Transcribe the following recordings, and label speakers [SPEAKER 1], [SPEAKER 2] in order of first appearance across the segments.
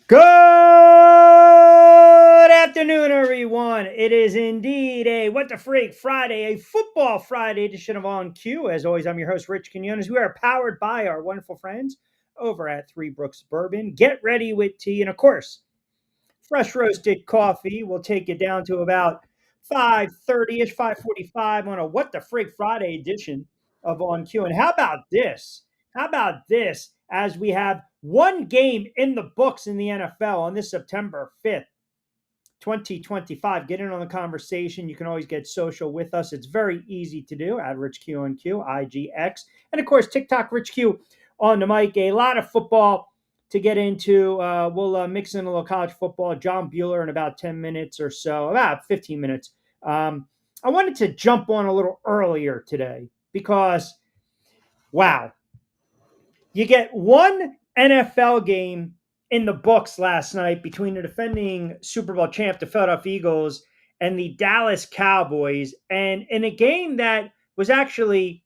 [SPEAKER 1] Good afternoon, everyone. It is indeed a What the Freak Friday, a football Friday edition of On Cue. As always, I'm your host, Rich Quinones. We are powered by our wonderful friends over at Three Brooks Bourbon. Get ready with tea, and of course, fresh roasted coffee will take you down to about 5:30ish, 5:45 on a What the Freak Friday edition of On Cue. And how about this? How about this? As we have one game in the books in the NFL on this September 5th, 2025. Get in on the conversation. You can always get social with us. It's very easy to do at Rich Q on Q, IGX, and of course TikTok Rich Q on the mic. A lot of football to get into. We'll mix in a little college football. John Bueller in about 10 minutes or so, about 15 minutes. I wanted to jump on a little earlier today because, wow, you get one NFL game in the books last night between the defending Super Bowl champ, the Philadelphia Eagles, and the Dallas Cowboys. And in a game that was actually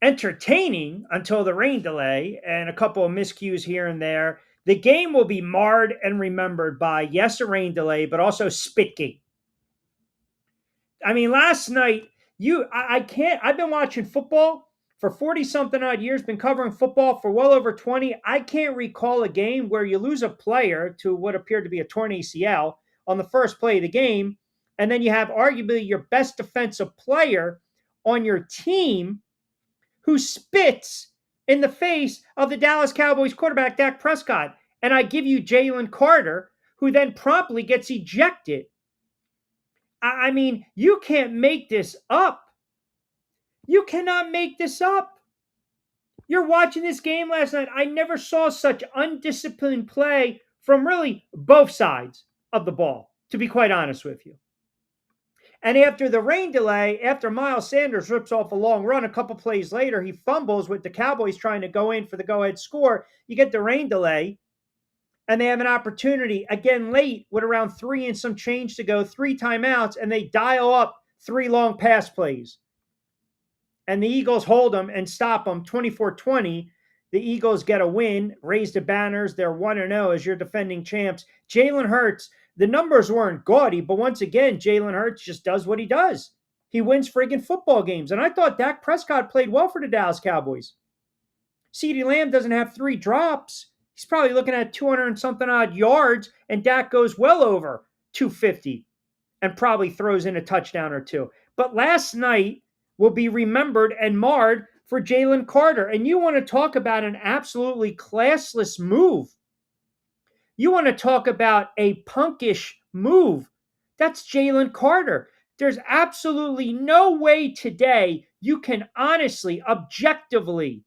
[SPEAKER 1] entertaining until the rain delay and a couple of miscues here and there, the game will be marred and remembered by, yes, a rain delay, but also Spitgate. I mean, last night, I can't, I've been watching football for 40 something odd years, been covering football for well over 20. I can't recall a game where you lose a player to what appeared to be a torn ACL on the first play of the game. And then you have arguably your best defensive player on your team who spits in the face of the Dallas Cowboys quarterback, Dak Prescott. And I give you Jalen Carter, who then promptly gets ejected. I mean, you can't make this up. You cannot make this up. You're watching this game last night. I never saw such undisciplined play from really both sides of the ball, to be quite honest with you. And after the rain delay, after Miles Sanders rips off a long run, a couple plays later, he fumbles with the Cowboys trying to go in for the go-ahead score. You get the rain delay, and they have an opportunity again late with around 3 and some change to go, 3 timeouts, and they dial up 3 long pass plays. And the Eagles hold them and stop them 24-20. The Eagles get a win, raise the banners. They're 1-0 as your defending champs. Jalen Hurts, the numbers weren't gaudy, but once again, Jalen Hurts just does what he does. He wins friggin' football games. And I thought Dak Prescott played well for the Dallas Cowboys. CeeDee Lamb doesn't have 3 drops. He's probably looking at 200 and something odd yards, and Dak goes well over 250 and probably throws in a touchdown or two. But last night will be remembered and marred for Jalen Carter. And you want to talk about an absolutely classless move. You want to talk about a punkish move. That's Jalen Carter. There's absolutely no way today you can honestly, objectively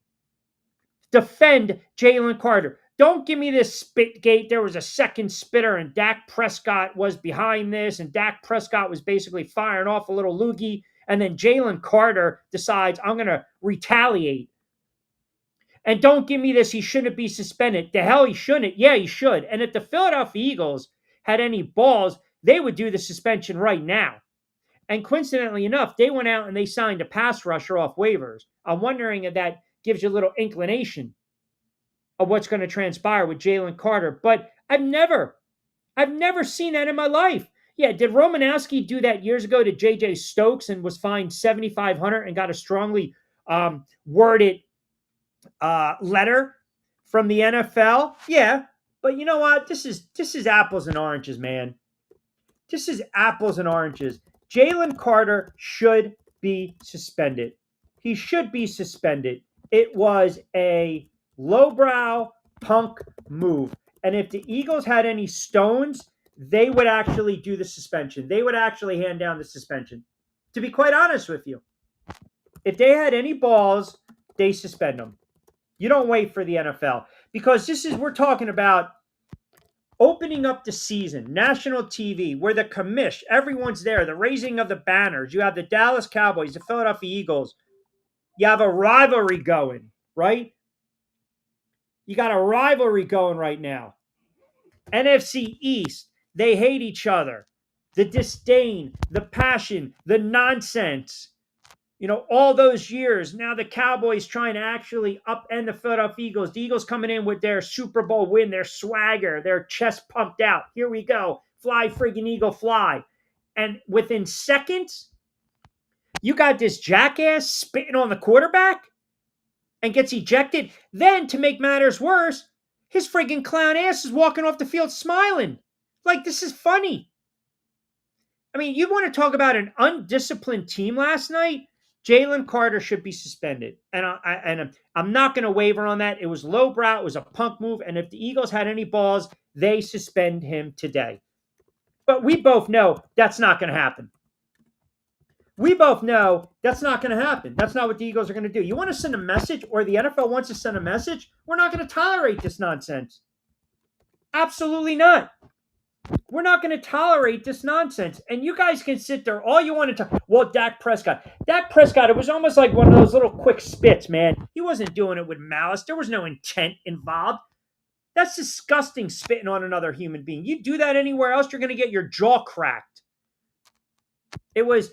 [SPEAKER 1] defend Jalen Carter. Don't give me this spit gate. There was a second spitter, and Dak Prescott was behind this, and Dak Prescott was basically firing off a little loogie, and then Jalen Carter decides, I'm going to retaliate. And don't give me this, he shouldn't be suspended. The hell he shouldn't. Yeah, he should. And if the Philadelphia Eagles had any balls, they would do the suspension right now. And coincidentally enough, they went out and they signed a pass rusher off waivers. I'm wondering if that gives you a little inclination of what's going to transpire with Jalen Carter. But I've never seen that in my life. Yeah, did Romanowski do that years ago to J.J. Stokes and was fined $7,500 and got a strongly worded letter from the NFL? Yeah, but you know what? This is apples and oranges, man. This is apples and oranges. Jalen Carter should be suspended. He should be suspended. It was a lowbrow punk move. And if the Eagles had any stones, they would actually do the suspension. They would actually hand down the suspension. To be quite honest with you, if they had any balls, they suspend them. You don't wait for the NFL because we're talking about opening up the season, national TV, where the commish, everyone's there, the raising of the banners. You have the Dallas Cowboys, the Philadelphia Eagles. You have a rivalry going, right? You got a rivalry going right now. NFC East, they hate each other. The disdain, the passion, the nonsense. All those years, now the Cowboys trying to actually upend the Philadelphia Eagles. The Eagles coming in with their Super Bowl win, their swagger, their chest pumped out. Here we go. Fly, friggin' Eagle, fly. And within seconds, you got this jackass spitting on the quarterback and gets ejected. Then, to make matters worse, his friggin' clown ass is walking off the field smiling. Like, this is funny. I mean, you want to talk about an undisciplined team last night? Jalen Carter should be suspended. And I'm not going to waver on that. It was lowbrow. It was a punk move. And if the Eagles had any balls, they suspend him today. But we both know that's not going to happen. We both know that's not going to happen. That's not what the Eagles are going to do. You want to send a message, or the NFL wants to send a message? We're not going to tolerate this nonsense. Absolutely not. We're not going to tolerate this nonsense. And you guys can sit there all you want to talk. Well, Dak Prescott, it was almost like one of those little quick spits, man. He wasn't doing it with malice. There was no intent involved. That's disgusting, spitting on another human being. You do that anywhere else, you're going to get your jaw cracked. It was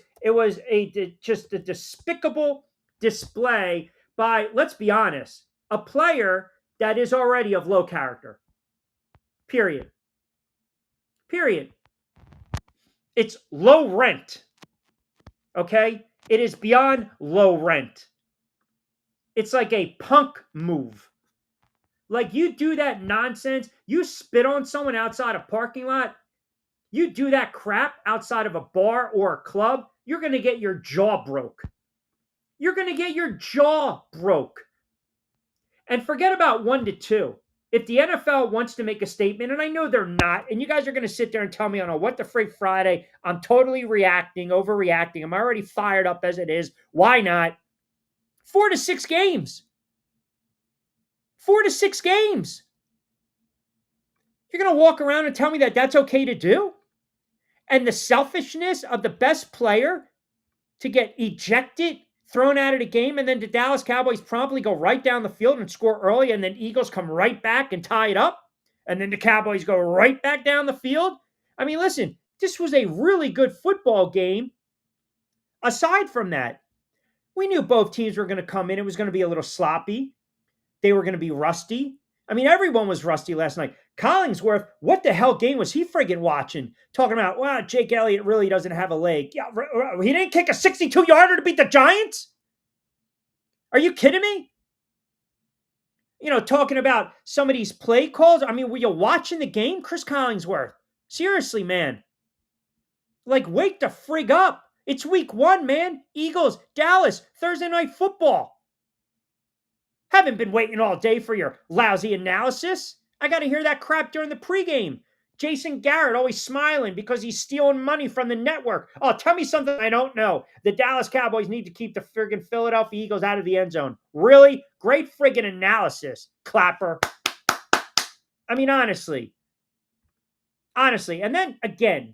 [SPEAKER 1] just a despicable display by, let's be honest, a player that is already of low character. Period. It's low rent. Okay? It is beyond low rent. It's like a punk move. Like, you do that nonsense, you spit on someone outside a parking lot, you do that crap outside of a bar or a club, you're going to get your jaw broke. You're going to get your jaw broke. And forget about 1-2. If the NFL wants to make a statement, and I know they're not, and you guys are going to sit there and tell me on a What the Freak Friday, I'm totally overreacting. I'm already fired up as it is. Why not? 4 to 6 games. 4 to 6 games. You're going to walk around and tell me that that's okay to do? And the selfishness of the best player to get ejected, thrown out of the game, and then the Dallas Cowboys promptly go right down the field and score early, and then Eagles come right back and tie it up, and then the Cowboys go right back down the field. I mean, listen, this was a really good football game. Aside from that, we knew both teams were going to come in. It was going to be a little sloppy. They were going to be rusty. I mean, everyone was rusty last night. Collingsworth, what the hell game was he friggin' watching? Talking about, well, Jake Elliott really doesn't have a leg. Yeah, he didn't kick a 62-yarder to beat the Giants? Are you kidding me? Talking about some of these play calls. I mean, were you watching the game? Chris Collingsworth. Seriously, man. Like, wake the frig up. It's week 1, man. Eagles, Dallas, Thursday Night Football. Haven't been waiting all day for your lousy analysis. I got to hear that crap during the pregame. Jason Garrett always smiling because he's stealing money from the network. Oh, tell me something I don't know. The Dallas Cowboys need to keep the friggin' Philadelphia Eagles out of the end zone. Really? Great friggin' analysis, Clapper. I mean, honestly. And then, again,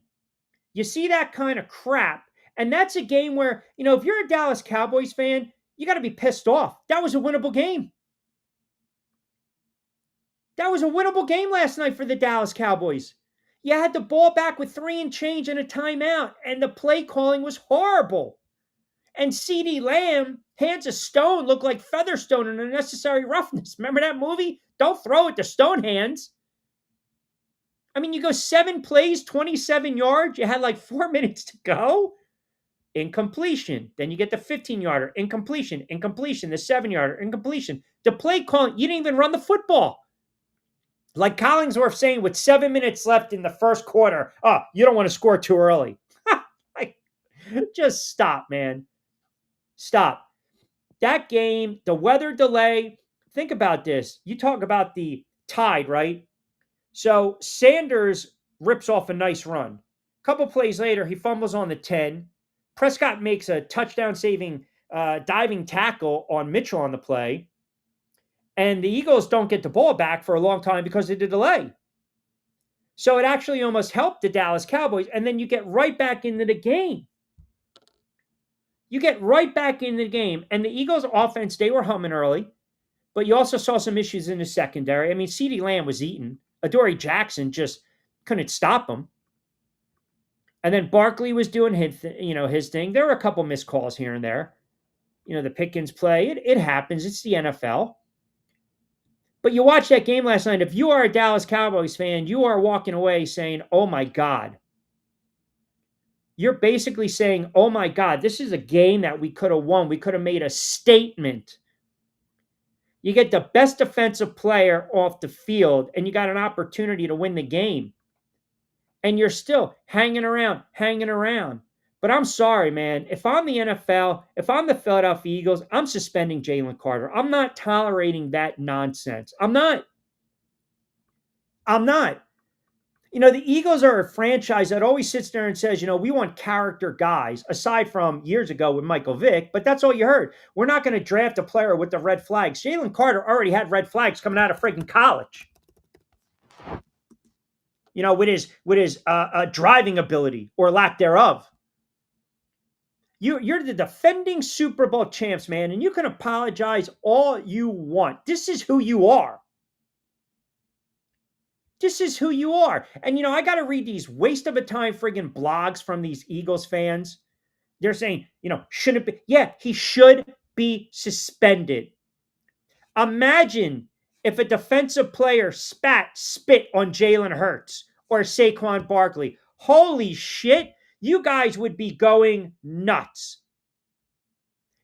[SPEAKER 1] you see that kind of crap, and that's a game where, if you're a Dallas Cowboys fan, you got to be pissed off. That was a winnable game. That was a winnable game last night for the Dallas Cowboys. You had the ball back with 3 and change and a timeout, and the play calling was horrible. And CeeDee Lamb, hands of stone, looked like Featherstone in Unnecessary Roughness. Remember that movie? Don't throw it to stone hands. I mean, you go 7 plays, 27 yards. You had like 4 minutes to go. Incompletion. Then you get the 15-yarder. Incompletion. The 7-yarder. Incompletion. The play calling, you didn't even run the football. Like Collingsworth saying with 7 minutes left in the first quarter, oh, you don't want to score too early. Just stop, man. Stop. That game, the weather delay, think about this. You talk about the tide, right? So Sanders rips off a nice run. A couple plays later, he fumbles on the 10. Prescott makes a touchdown-saving diving tackle on Mitchell on the play. And the Eagles don't get the ball back for a long time because of the delay. So it actually almost helped the Dallas Cowboys. And then you get right back into the game. And the Eagles' offense, they were humming early. But you also saw some issues in the secondary. I mean, CeeDee Lamb was eaten. Adoree Jackson just couldn't stop him. And then Barkley was doing his thing. There were a couple missed calls here and there. the Pickens play. It happens. It's the NFL. But you watch that game last night. If you are a Dallas Cowboys fan, you are walking away saying, oh my God. You're basically saying, oh my God, this is a game that we could have won. We could have made a statement. You get the best defensive player off the field, and you got an opportunity to win the game. And you're still hanging around, hanging around. But I'm sorry, man. If I'm the NFL, if I'm the Philadelphia Eagles, I'm suspending Jalen Carter. I'm not tolerating that nonsense. I'm not. I'm not. The Eagles are a franchise that always sits there and says, we want character guys, aside from years ago with Michael Vick, but that's all you heard. We're not going to draft a player with the red flags. Jalen Carter already had red flags coming out of freaking college. With his driving ability or lack thereof. You're the defending Super Bowl champs, man, and you can apologize all you want. This is who you are. This is who you are. And, I got to read these waste of a time friggin' blogs from these Eagles fans. They're saying, shouldn't be. Yeah, he should be suspended. Imagine if a defensive player spit on Jalen Hurts or Saquon Barkley. Holy shit, you guys would be going nuts.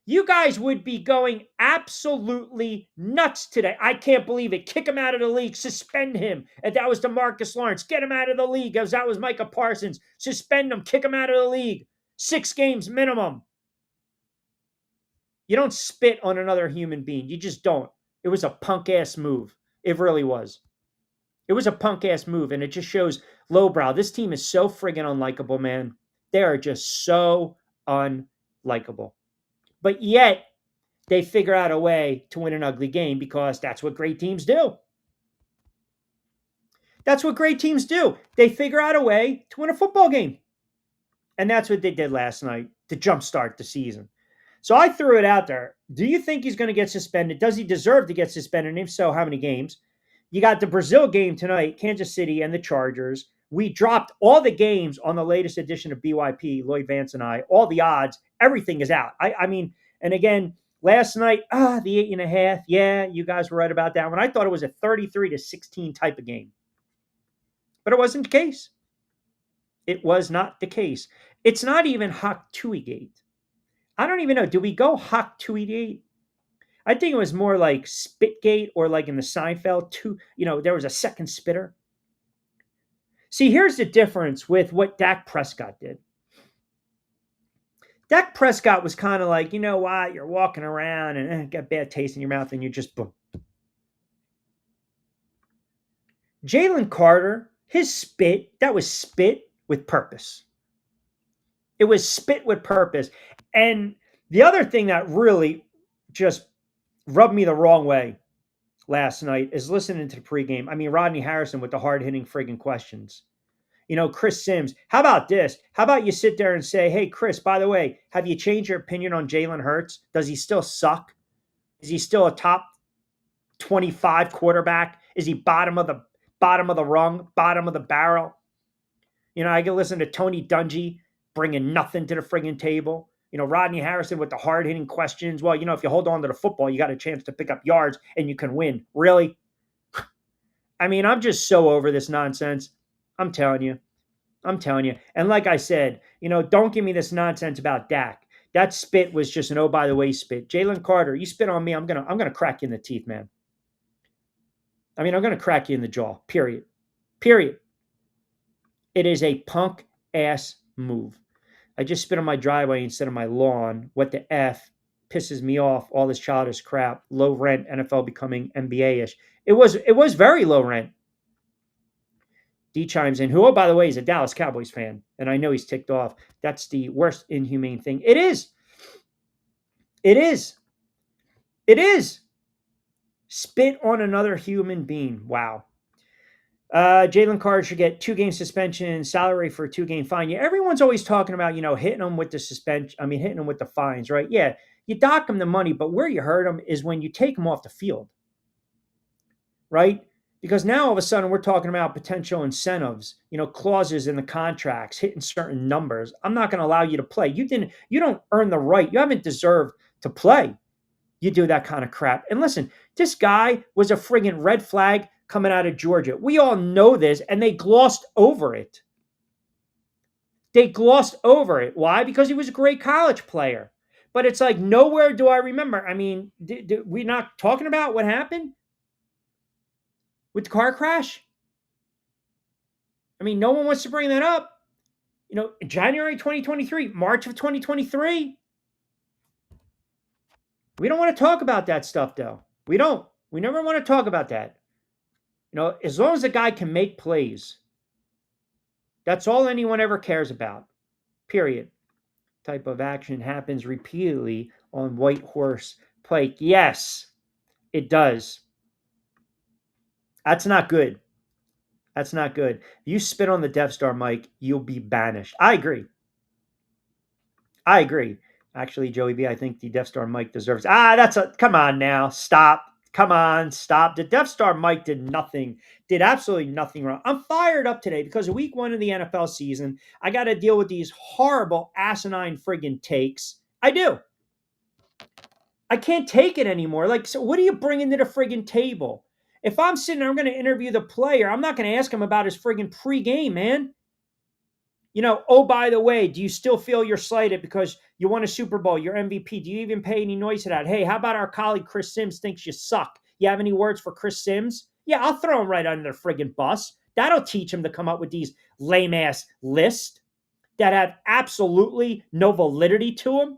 [SPEAKER 1] You guys would be going absolutely nuts today. I can't believe it. Kick him out of the league. Suspend him. If that was DeMarcus Lawrence, get him out of the league. If that was Micah Parsons, suspend him. Kick him out of the league. 6 games minimum. You don't spit on another human being. You just don't. It was a punk-ass move. It really was. It was a punk-ass move, and it just shows lowbrow. This team is so friggin' unlikable, man. They are just so unlikable. But yet, they figure out a way to win an ugly game because that's what great teams do. That's what great teams do. They figure out a way to win a football game. And that's what they did last night to jumpstart the season. So I threw it out there. Do you think he's going to get suspended? Does he deserve to get suspended? And if so, how many games? You got the Brazil game tonight, Kansas City and the Chargers. We dropped all the games on the latest edition of BYP, Lloyd Vance and I. All the odds, everything is out. I mean, and again, last night, the 8.5. Yeah, you guys were right about that one. I thought it was a 33-16 type of game. But it wasn't the case. It was not the case. It's not even Hawk Tui Gate. I don't even know. Do we go Hawk Tui Gate? I think it was more like Spitgate or like in the Seinfeld, there was a second spitter. See, here's the difference with what Dak Prescott did. Dak Prescott was kind of like, you know what? You're walking around and got bad taste in your mouth and you just boom. Jalen Carter, his spit, that was spit with purpose. It was spit with purpose. And the other thing that really just rubbed me the wrong way last night is listening to the pregame. I mean, Rodney Harrison with the hard-hitting friggin' questions. Chris Sims, how about this? How about you sit there and say, hey, Chris, by the way, have you changed your opinion on Jalen Hurts? Does he still suck? Is he still a top 25 quarterback? Is he bottom of the rung, bottom of the barrel? I can listen to Tony Dungy bringing nothing to the friggin' table. Rodney Harrison with the hard-hitting questions. Well, if you hold on to the football, you got a chance to pick up yards and you can win. Really? I mean, I'm just so over this nonsense. I'm telling you. And like I said, don't give me this nonsense about Dak. That spit was just an oh, by the way spit. Jalen Carter, you spit on me, I'm gonna crack you in the teeth, man. I mean, I'm gonna crack you in the jaw. Period. It is a punk ass move. I just spit on my driveway instead of my lawn. What the F pisses me off, all this childish crap. Low rent, NFL becoming NBA-ish. It was very low rent. D chimes in, who, oh, by the way, is a Dallas Cowboys fan. And I know he's ticked off. That's the worst inhumane thing. It is. Spit on another human being. Wow. Jalen Carter should get 2-game suspension, salary for a 2-game fine. Yeah, everyone's always talking about, hitting them with the suspension. I mean, hitting them with the fines, right? Yeah, you dock them the money, but where you hurt them is when you take them off the field, right? Because now all of a sudden we're talking about potential incentives, clauses in the contracts, hitting certain numbers. I'm not going to allow you to play. You don't earn the right. You haven't deserved to play. You do that kind of crap. And listen, this guy was a friggin' red flag coming out of Georgia. We all know this, and they glossed over it. They glossed over it. Why? Because he was a great college player. But it's like nowhere do I remember. I mean, we not talking about what happened with the car crash? I mean, no one wants to bring that up. January 2023, March of 2023. We don't want to talk about that stuff, though. We don't. We never want to talk about that. As long as the guy can make plays, that's all anyone ever cares about. Period. Type of action happens repeatedly on White Horse Pike. Yes, it does. That's not good. That's not good. You spit on the Death Star, Mike, you'll be banished. I agree. I agree. Actually, Joey B, I think the Death Star Mike deserves. Come on now. Stop. Come on, stop. The Death Star Mike did absolutely nothing wrong. I'm fired up today because week 1 of the NFL season, I got to deal with these horrible, asinine friggin' takes. I do. I can't take it anymore. Like, so what are you bringing to the friggin' table? If I'm sitting there, I'm going to interview the player. I'm not going to ask him about his friggin' pregame, man. Oh, by the way, do you still feel you're slighted because you won a Super Bowl, you're MVP? Do you even pay any noise to that? Hey, how about our colleague Chris Sims thinks you suck? You have any words for Chris Sims? Yeah, I'll throw him right under the friggin' bus. That'll teach him to come up with these lame-ass lists that have absolutely no validity to them.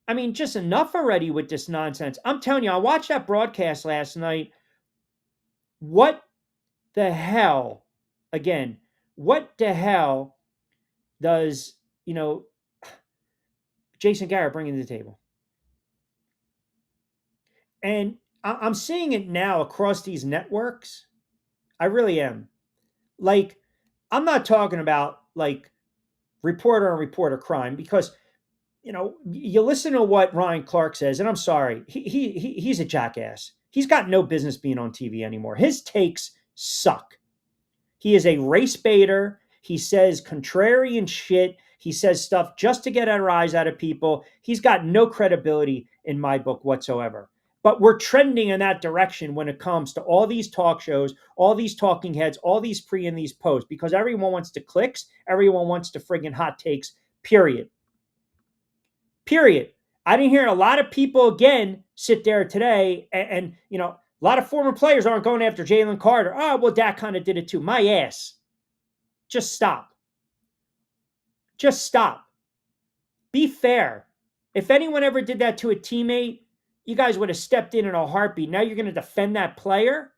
[SPEAKER 1] I mean, just enough already with this nonsense. I'm telling you, I watched that broadcast last night. What the hell? Again, what the hell does, Jason Garrett bringing to the table? And I'm seeing it now across these networks. I really am. Like, I'm not talking about like reporter on reporter crime because, you listen to what Ryan Clark says, and I'm sorry, he's a jackass. He's got no business being on TV anymore. His takes suck. He is a race baiter. He says contrarian shit. He says stuff just to get a rise out of people. He's got no credibility in my book whatsoever. But we're trending in that direction when it comes to all these talk shows, all these talking heads, all these pre and these posts, because everyone wants to clicks. Everyone wants to friggin' hot takes, period. Period. I didn't hear a lot of people, again, sit there today and a lot of former players aren't going after Jalen Carter. Oh, well, Dak kind of did it too. My ass. Just stop. Just stop. Be fair. If anyone ever did that to a teammate, you guys would have stepped in a heartbeat. Now you're going to defend that player?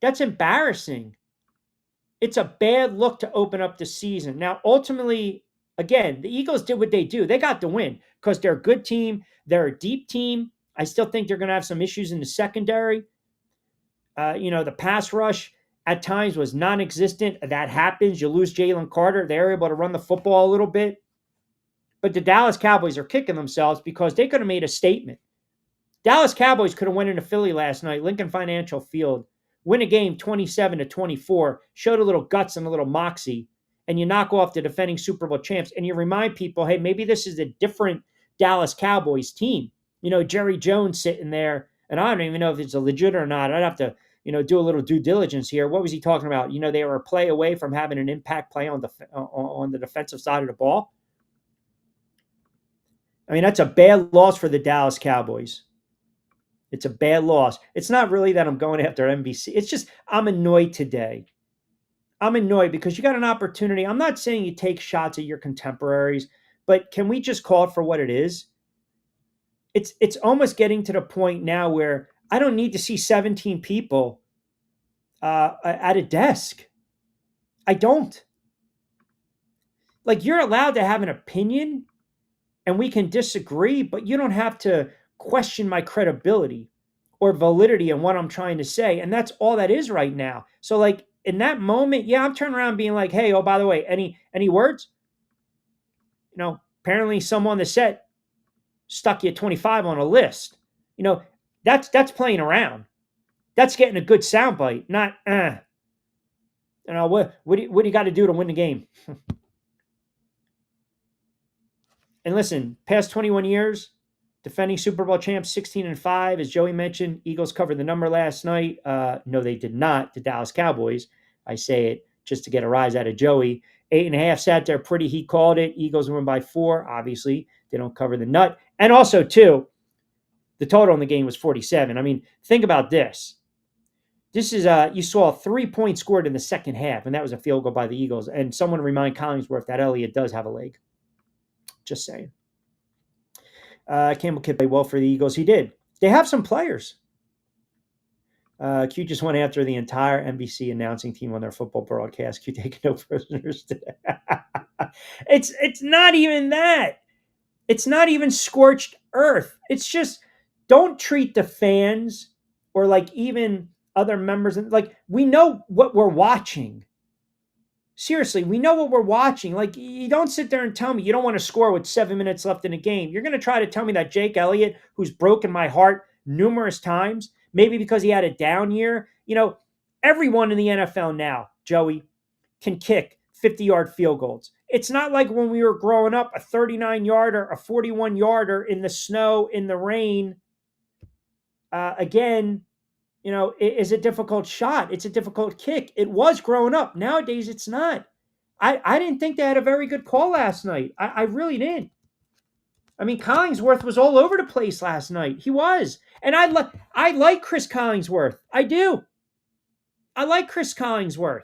[SPEAKER 1] That's embarrassing. It's a bad look to open up the season. Now, ultimately, again, the Eagles did what they do. They got the win because they're a good team. They're a deep team. I still think they're going to have some issues in the secondary. The pass rush at times was non-existent. That happens. You lose Jalen Carter. They're able to run the football a little bit. But the Dallas Cowboys are kicking themselves because they could have made a statement. Dallas Cowboys could have went into Philly last night, Lincoln Financial Field, win a game 27-24, showed a little guts and a little moxie, and you knock off the defending Super Bowl champs, and you remind people, hey, maybe this is a different Dallas Cowboys team. Jerry Jones sitting there, and I don't even know if it's a legit or not. I'd have to, do a little due diligence here. What was he talking about? They were a play away from having an impact play on the defensive side of the ball. I mean, that's a bad loss for the Dallas Cowboys. It's a bad loss. It's not really that I'm going after NBC. It's just I'm annoyed today. I'm annoyed because you got an opportunity. I'm not saying you take shots at your contemporaries, but can we just call it for what it is? It's almost getting to the point now where I don't need to see 17 people at a desk. I don't. Like, you're allowed to have an opinion and we can disagree, but you don't have to question my credibility or validity in what I'm trying to say. And that's all that is right now. So, like, in that moment, yeah, I'm turning around being like, hey, oh, by the way, any words? Apparently someone on the set stuck you at 25 on a list. That's playing around. That's getting a good soundbite, not what do you got to do to win the game? And listen, past 21 years, defending Super Bowl champs 16-5. As Joey mentioned, Eagles covered the number last night. No, they did not. The Dallas Cowboys. I say it just to get a rise out of Joey. 8.5 sat there pretty. He called it. Eagles win by 4. Obviously, they don't cover the nut. And also, too, the total in the game was 47. I mean, think about this. This is you saw a 3-point scored in the second half, and that was a field goal by the Eagles. And someone remind Collingsworth that Elliott does have a leg. Just saying. Campbell Kidd played well for the Eagles. He did. They have some players. Q just went after the entire NBC announcing team on their football broadcast. Q taking no prisoners today. It's not even that. It's not even scorched earth. It's just don't treat the fans or like even other members like we know what we're watching. Seriously, we know what we're watching. Like, you don't sit there and tell me you don't want to score with 7 minutes left in the game. You're going to try to tell me that Jake Elliott, who's broken my heart numerous times, maybe because he had a down year, everyone in the NFL now, Joey, can kick 50-yard field goals. It's not like when we were growing up, a 39-yarder, a 41-yarder in the snow, in the rain. Again, it is a difficult shot. It's a difficult kick. It was growing up. Nowadays, it's not. I didn't think they had a very good call last night. I really didn't. I mean, Collingsworth was all over the place last night. He was. And I like Chris Collingsworth. I do. I like Chris Collingsworth.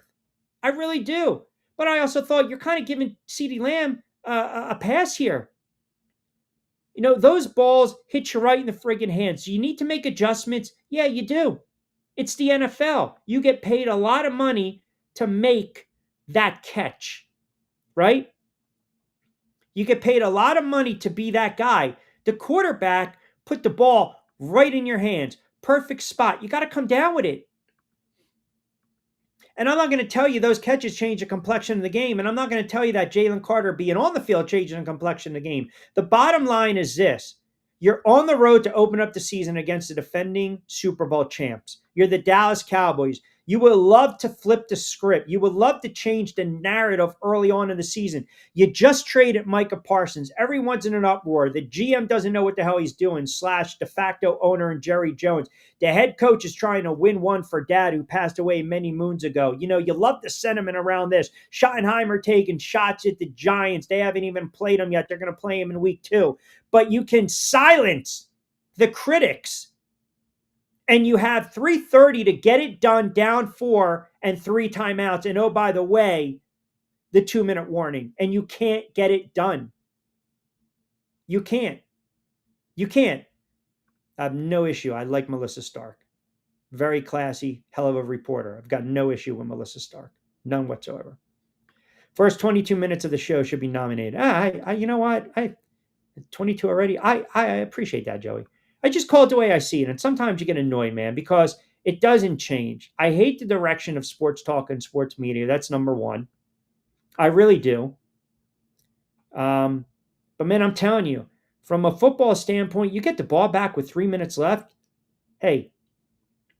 [SPEAKER 1] I really do. But I also thought you're kind of giving CeeDee Lamb a pass here. Those balls hit you right in the friggin' hands. So you need to make adjustments. Yeah, you do. It's the NFL. You get paid a lot of money to make that catch, right? You get paid a lot of money to be that guy. The quarterback put the ball right in your hands. Perfect spot. You got to come down with it. And I'm not going to tell you those catches change the complexion of the game. And I'm not going to tell you that Jalen Carter being on the field changes the complexion of the game. The bottom line is this. You're on the road to open up the season against the defending Super Bowl champs. You're the Dallas Cowboys. You would love to flip the script. You would love to change the narrative early on in the season. You just traded Micah Parsons. Everyone's in an uproar. The GM doesn't know what the hell he's doing, / de facto owner and Jerry Jones. The head coach is trying to win one for dad who passed away many moons ago. You love the sentiment around this. Schottenheimer taking shots at the Giants. They haven't even played them yet. They're going to play him in week 2. But you can silence the critics. And you have 3:30 to get it done, down 4 and 3 timeouts. And oh, by the way, the 2-minute warning. And you can't get it done. You can't. You can't. I have no issue. I like Melissa Stark. Very classy, hell of a reporter. I've got no issue with Melissa Stark. None whatsoever. First 22 minutes of the show should be nominated. You know what? 22 already. I appreciate that, Joey. I just call it the way I see it. And sometimes you get annoyed, man, because it doesn't change. I hate the direction of sports talk and sports media. That's number one. I really do. But man, I'm telling you, from a football standpoint, you get the ball back with 3 minutes left. Hey,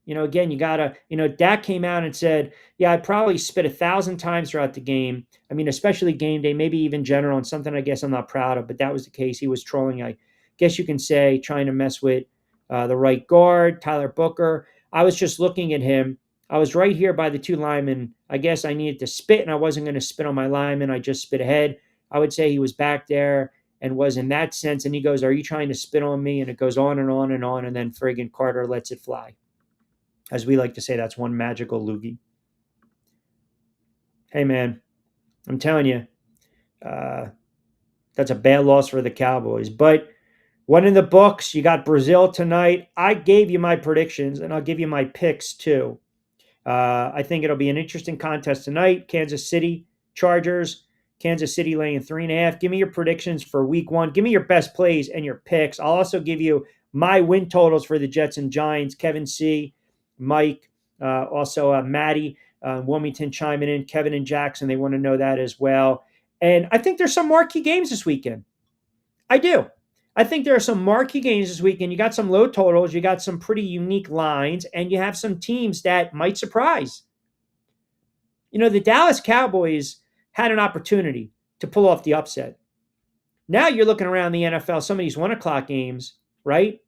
[SPEAKER 1] again, you got to, Dak came out and said, yeah, I probably spit 1,000 times throughout the game. I mean, especially game day, maybe even general, and something I guess I'm not proud of, but that was the case. He was trolling, I guess you can say, trying to mess with the right guard, Tyler Booker. I was just looking at him. I was right here by the 2 linemen. I guess I needed to spit, and I wasn't going to spit on my lineman. I just spit ahead. I would say he was back there and was in that sense. And he goes, are you trying to spit on me? And it goes on and on and on. And then friggin' Carter lets it fly. As we like to say, that's one magical loogie. Hey, man, I'm telling you, that's a bad loss for the Cowboys. But one in the books, you got Brazil tonight. I gave you my predictions, and I'll give you my picks, too. I think it'll be an interesting contest tonight. Kansas City Chargers, Kansas City laying 3.5. Give me your predictions for week 1. Give me your best plays and your picks. I'll also give you my win totals for the Jets and Giants. Kevin C., Mike, also Maddie, Wilmington chiming in, Kevin and Jackson, they want to know that as well. And I think there's some marquee games this weekend. I do. I think there are some marquee games this weekend. You got some low totals, you got some pretty unique lines, and you have some teams that might surprise. The Dallas Cowboys had an opportunity to pull off the upset. Now you're looking around the NFL, some of these 1 o'clock games, right?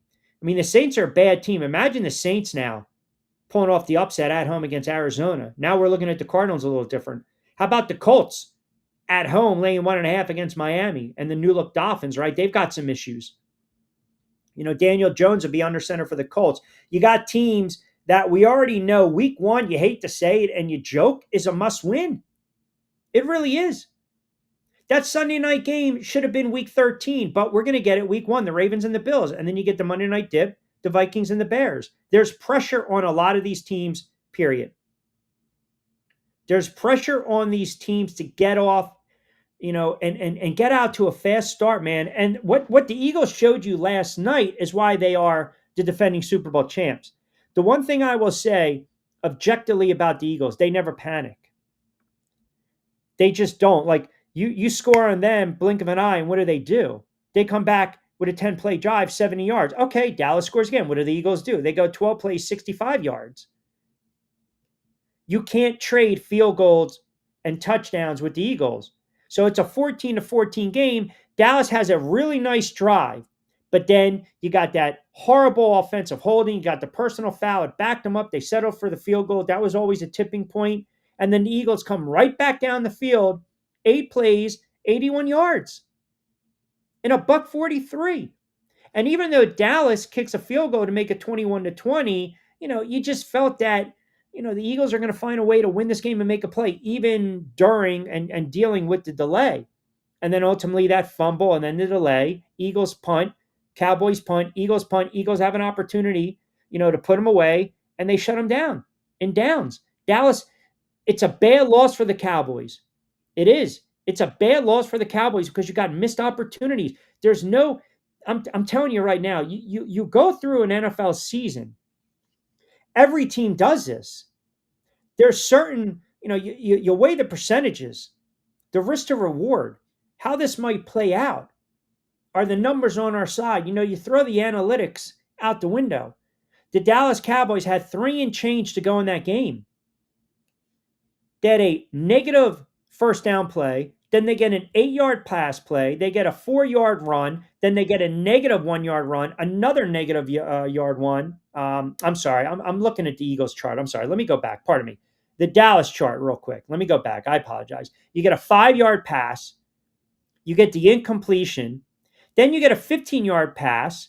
[SPEAKER 1] I mean, the Saints are a bad team. Imagine the Saints now pulling off the upset at home against Arizona. Now we're looking at the Cardinals a little different. How about the Colts at home laying 1.5 against Miami and the new look Dolphins, right? They've got some issues. Daniel Jones will be under center for the Colts. You got teams that we already know week one, you hate to say it and you joke, is a must win. It really is. That Sunday night game should have been week 13, but we're going to get it week one, the Ravens and the Bills. And then you get the Monday night dip, the Vikings and the Bears. There's pressure on a lot of these teams, period. There's pressure on these teams to get off, and get out to a fast start, man. And what the Eagles showed you last night is why they are the defending Super Bowl champs. The one thing I will say objectively about the Eagles, they never panic. They just don't. Like you score on them, blink of an eye, and what do? They come back with a 10-play drive, 70 yards. Okay, Dallas scores again. What do the Eagles do? They go 12 plays, 65 yards. You can't trade field goals and touchdowns with the Eagles. So it's a 14-14 game. Dallas has a really nice drive, but then you got that horrible offensive holding. You got the personal foul. It backed them up. They settled for the field goal. That was always a tipping point. And then the Eagles come right back down the field, 8 plays, 81 yards in a buck 43. And even though Dallas kicks a field goal to make it 21-20, you just felt that, the Eagles are going to find a way to win this game and make a play, even during and dealing with the delay. And then ultimately that fumble and then the delay, Eagles punt, Cowboys punt, Eagles have an opportunity, to put them away, and they shut them down in downs. Dallas, it's a bad loss for the Cowboys. It is. It's a bad loss for the Cowboys because you got missed opportunities. There's no, I'm telling you right now, you go through an NFL season. Every team does this. There's certain, you weigh the percentages, the risk to reward, how this might play out. Are the numbers on our side? You throw the analytics out the window. The Dallas Cowboys had 3 and change to go in that game. They had a negative first down play. Then they get an 8-yard pass play. They get a 4-yard run. Then they get a negative 1-yard run, another negative yard one. I'm sorry. I'm looking at the Eagles chart. I'm sorry. Let me go back. Pardon me. The Dallas chart real quick. Let me go back. I apologize. You get a 5-yard pass. You get the incompletion. Then you get a 15-yard pass.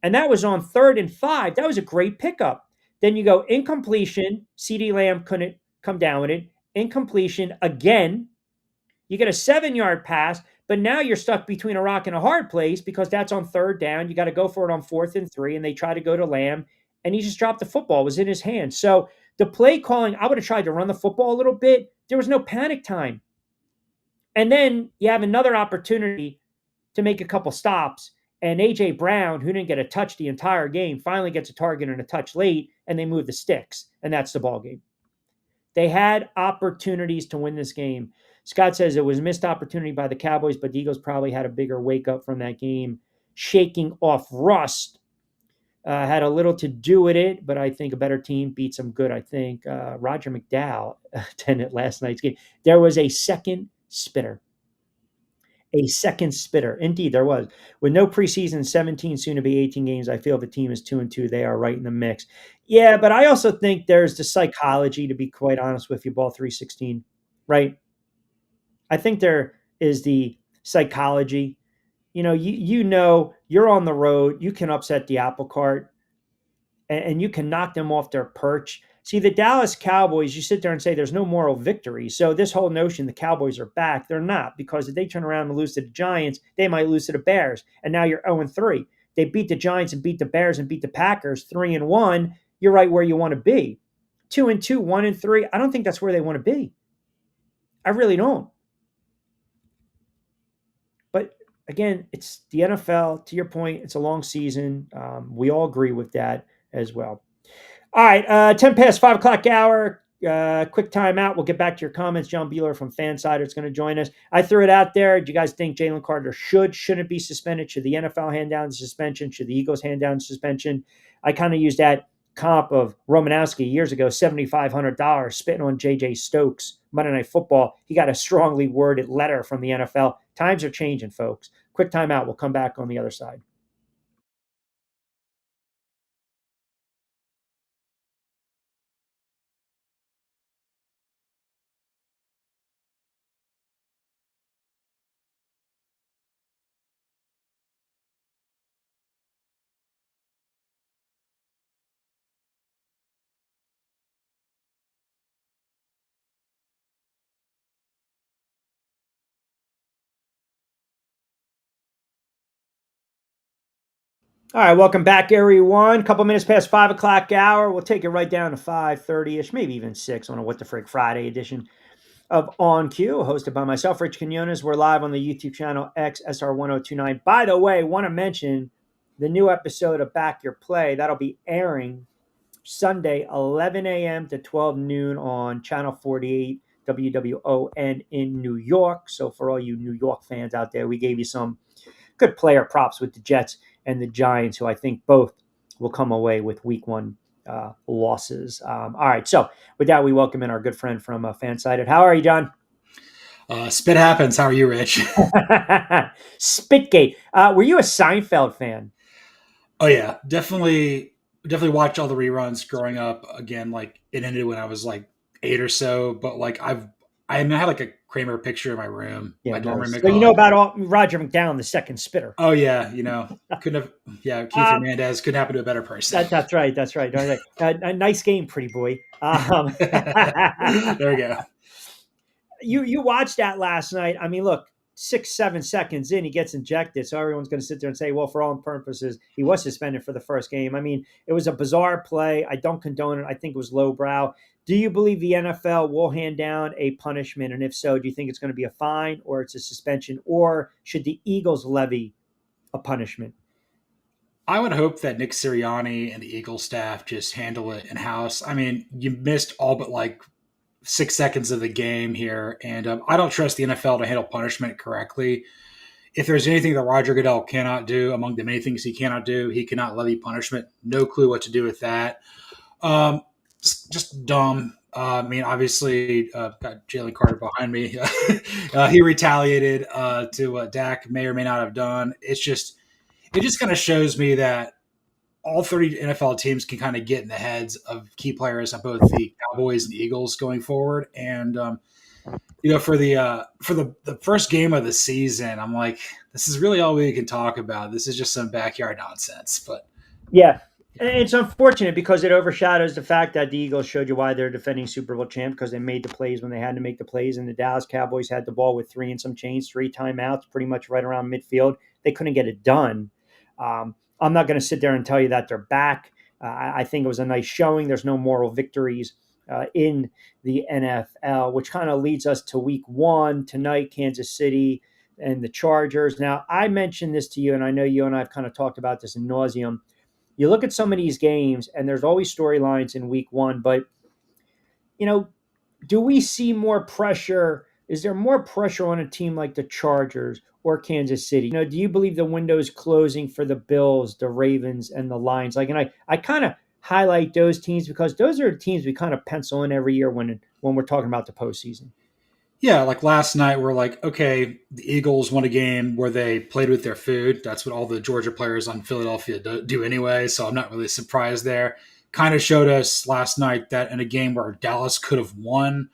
[SPEAKER 1] And that was on 3rd and 5. That was a great pickup. Then you go incompletion. CeeDee Lamb couldn't come down with it. Incompletion again. You get a 7-yard pass, but now you're stuck between a rock and a hard place because that's on 3rd down. You got to go for it on 4th and 3, and they try to go to Lamb, and he just dropped the football. It was in his hand. So the play calling, I would have tried to run the football a little bit. There was no panic time. And then you have another opportunity to make a couple stops, and A.J. Brown, who didn't get a touch the entire game, finally gets a target and a touch late, and they move the sticks, and that's the ball game. They had opportunities to win this game. Scott says it was a missed opportunity by the Cowboys, but the Eagles probably had a bigger wake up from that game. Shaking off rust had a little to do with it, but I think a better team beats them good. I think Roger McDowell attended last night's game. There was a second spitter. A second spitter. Indeed, there was. With no preseason, 17, soon to be 18 games, I feel the team is 2-2. They are right in the mix. Yeah, but I also think there's the psychology, to be quite honest with you, ball 316, right? I think there is the psychology. You're on the road, you can upset the apple cart, and you can knock them off their perch. See, the Dallas Cowboys, you sit there and say there's no moral victory. So this whole notion the Cowboys are back, they're not, because if they turn around and lose to the Giants, they might lose to the Bears. And now you're 0-3. They beat the Giants and beat the Bears and beat the Packers 3-1. You're right where you want to be. 2-2, 1-3. I don't think that's where they want to be. I really don't. But again, it's the NFL. To your point, it's a long season. We all agree with that as well. All right, 10 past 5 o'clock hour. Quick timeout. We'll get back to your comments. John Bueller from Fansider is going to join us. I threw it out there. Do you guys think Jalen Carter shouldn't be suspended? Should the NFL hand down the suspension? Should the Eagles hand down the suspension? I kind of used that comp of Romanowski years ago, $7,500 spitting on J.J. Stokes, Monday Night Football. He got a strongly worded letter from the NFL Times are changing, folks. Quick timeout. We'll come back on the other side. All right, welcome back, everyone. Couple minutes past 5 o'clock hour. We'll take it right down to 5:30ish, maybe even 6 on a What the Frig Friday edition of On Cue, hosted by myself, Rich Quinones. We're live on the YouTube channel XSR1029. By the way, want to mention the new episode of Back Your Play. That'll be airing Sunday, 11 a.m. to 12 noon on Channel 48 WWON in New York. So for all you New York fans out there, we gave you some good player props with the Jets and the Giants, who I think both will come away with week one losses. All right. So with that, we welcome in our good friend from Fansided. How are you, John?
[SPEAKER 2] Spit happens. How are you, Rich?
[SPEAKER 1] Spitgate. Were you a Seinfeld fan?
[SPEAKER 2] Oh yeah, definitely watch all the reruns growing up. Again, like it ended when I was like 8 or so, but like I had like a Kramer picture in my room,
[SPEAKER 1] Yeah,
[SPEAKER 2] my dorm room.
[SPEAKER 1] nice.
[SPEAKER 2] They
[SPEAKER 1] So you
[SPEAKER 2] call
[SPEAKER 1] know
[SPEAKER 2] it.
[SPEAKER 1] about Roger McDowell, the second spitter.
[SPEAKER 2] Oh yeah, couldn't have. Yeah, Keith
[SPEAKER 1] Um,
[SPEAKER 2] Hernandez couldn't happen to a better person.
[SPEAKER 1] that's right. That's right. A nice game, pretty boy.
[SPEAKER 2] There we go.
[SPEAKER 1] You watched that last night. I mean, look, 6, 7 seconds in, he gets injected. So everyone's going to sit there and say, well, for all purposes, he was suspended for the first game. I mean, it was a bizarre play. I don't condone it. I think it was lowbrow. Do you believe the NFL will hand down a punishment? And if so, do you think it's going to be a fine or it's a suspension? Or should the Eagles levy a punishment?
[SPEAKER 2] I would hope that Nick Sirianni and the Eagles staff just handle it in house. I mean, you missed all but like 6 seconds of the game here, and I don't trust the NFL to handle punishment correctly. If there's anything that Roger Goodell cannot do, among the many things he cannot do, he cannot levy punishment. No clue what to do with that. Just dumb. I mean, obviously, got Jalen Carter behind me. He retaliated to what Dak may or may not have done. It just kind of shows me that all 30 NFL teams can kind of get in the heads of key players on both the Cowboys and Eagles going forward. And for the first game of the season, I'm like, this is really all we can talk about. This is just some backyard nonsense. But
[SPEAKER 1] Yeah. And it's unfortunate because it overshadows the fact that the Eagles showed you why they're defending Super Bowl champ because they made the plays when they had to make the plays, and the Dallas Cowboys had the ball with three and some change, three timeouts, pretty much right around midfield. They couldn't get it done. I'm not going to sit there and tell you that they're back. I think it was a nice showing. There's no moral victories in the NFL, which kind of leads us to week one tonight, Kansas City and the Chargers. Now, I mentioned this to you, and I know you and I have kind of talked about this in nauseum. You look at some of these games, and there's always storylines in week one, but you know, do we see more pressure? Is there more pressure on a team like the Chargers or Kansas City? Do you believe the window is closing for the Bills, the Ravens, and the Lions? Like, and I kind of highlight those teams because those are the teams we kind of pencil in every year when we're talking about the postseason.
[SPEAKER 2] yeah, like last night, we're like, okay, the Eagles won a game where they played with their food. That's what all the Georgia players on Philadelphia do anyway. So I'm not really surprised there. Kind of showed us last night that in a game where Dallas could have won,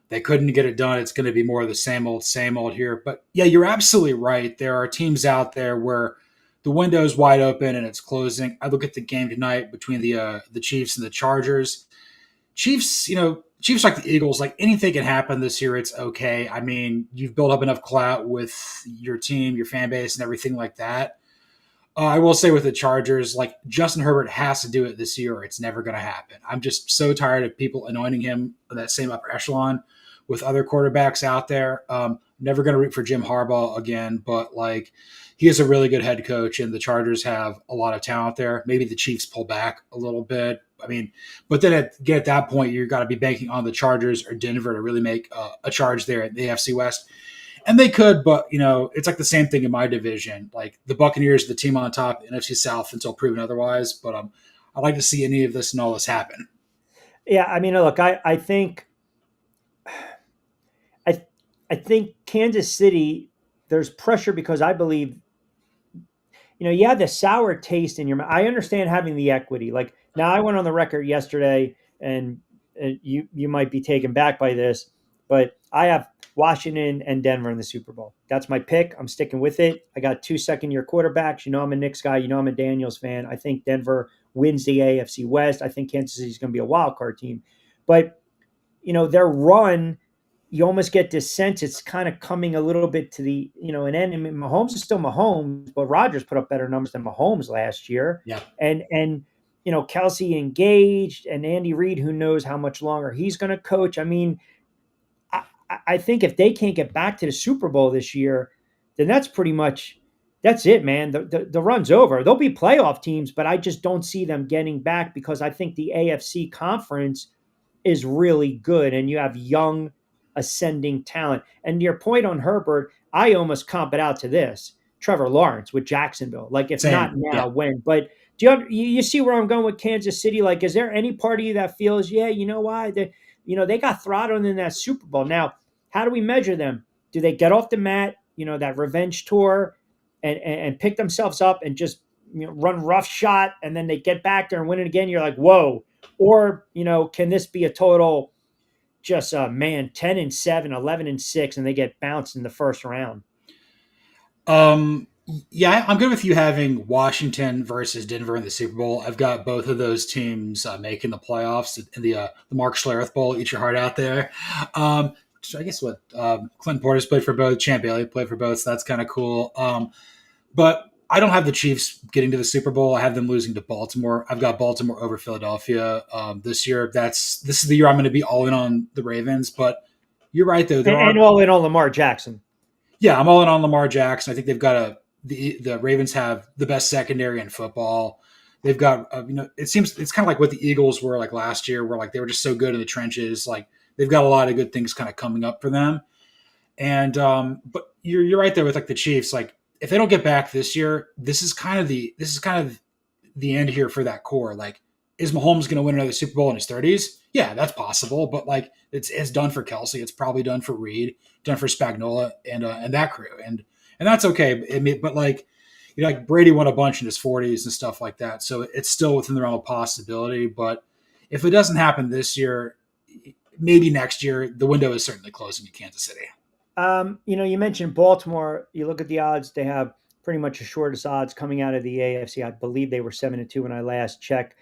[SPEAKER 2] they couldn't get it done. It's going to be more of the same old here. But yeah, you're absolutely right. There are teams out there where the window is wide open and it's closing. I look at the game tonight between the Chiefs and the Chargers. Chiefs like the Eagles, like anything can happen this year. It's okay. I mean, you've built up enough clout with your team, your fan base, and everything like that. I will say with the Chargers, like Justin Herbert has to do it this year, or it's never going to happen. I'm just so tired of people anointing him in that same upper echelon with other quarterbacks out there. Never going to root for Jim Harbaugh again, but like he is a really good head coach, and the Chargers have a lot of talent there. Maybe the Chiefs pull back a little bit. I mean, but then at that point, you've got to be banking on the Chargers or Denver to really make a charge there at the AFC West. And they could, but it's like the same thing in my division. Like the Buccaneers, the team on top, NFC South until proven otherwise. But I'd like to see any of this and all this happen.
[SPEAKER 1] Yeah, I mean, look, I think I think Kansas City. there's pressure because I believe you had the sour taste in your mouth. I understand having the equity. Like now, I went on the record yesterday, and you might be taken back by this, but I have Washington and Denver in the Super Bowl. That's my pick. I'm sticking with it. I got 2 second-year quarterbacks. I'm a Knicks guy. I'm a Daniels fan. I think Denver wins the AFC West. I think Kansas City is going to be a wild card team, but their run, you almost get this sense it's kind of coming a little bit to an end. I mean, Mahomes is still Mahomes, but Rodgers put up better numbers than Mahomes last year.
[SPEAKER 2] Yeah.
[SPEAKER 1] And Kelsey engaged, and Andy Reid, who knows how much longer he's going to coach. I mean, I, I think if they can't get back to the Super Bowl this year, then that's it, man. The run's over. There'll be playoff teams, but I just don't see them getting back because I think the AFC conference is really good, and you have young ascending talent. And your point on Herbert, I almost comp it out to this: Trevor Lawrence with Jacksonville. Like, if not
[SPEAKER 2] Same. Yeah.
[SPEAKER 1] now, when? But you see where I'm going with Kansas City? Like, is there any part of you that feels, yeah, you know why they got throttled in that Super Bowl? Now, how do we measure them? Do they get off the mat? That revenge tour, and pick themselves up and just run rough shot, and then they get back there and win it again? You're like, whoa. Or, can this be a total just, 10-7, 11-6, and they get bounced in the first round?
[SPEAKER 2] Um, yeah, I'm good with you having Washington versus Denver in the Super Bowl. I've got both of those teams making the playoffs in the Mark Schlereth Bowl. Eat your heart out there. So I guess what Clinton Portis played for both, Champ Bailey played for both, so that's kind of cool. But I don't have the Chiefs getting to the Super Bowl. I have them losing to Baltimore. I've got Baltimore over Philadelphia this year. This is the year I'm going to be all in on the Ravens. But you're right, though.
[SPEAKER 1] And all in on Lamar Jackson.
[SPEAKER 2] Yeah, I'm all in on Lamar Jackson. I think they've got the Ravens have the best secondary in football. They've got it seems it's kind of like what the Eagles were like last year, where like they were just so good in the trenches. Like they've got a lot of good things kind of coming up for them. And but you're right there with like the Chiefs. Like if they don't get back this year, this is kind of the end here for that core. Like, is Mahomes going to win another Super Bowl in his 30s? Yeah, that's possible. But like it's done for Kelsey. It's probably done for Reed, done for Spagnuolo and that crew. And that's okay. But like like Brady won a bunch in his 40s and stuff like that. So it's still within the realm of possibility. But if it doesn't happen this year, maybe next year, the window is certainly closing in Kansas City.
[SPEAKER 1] You mentioned Baltimore. You look at the odds; they have pretty much the shortest odds coming out of the AFC. I believe they were 7-2 when I last checked.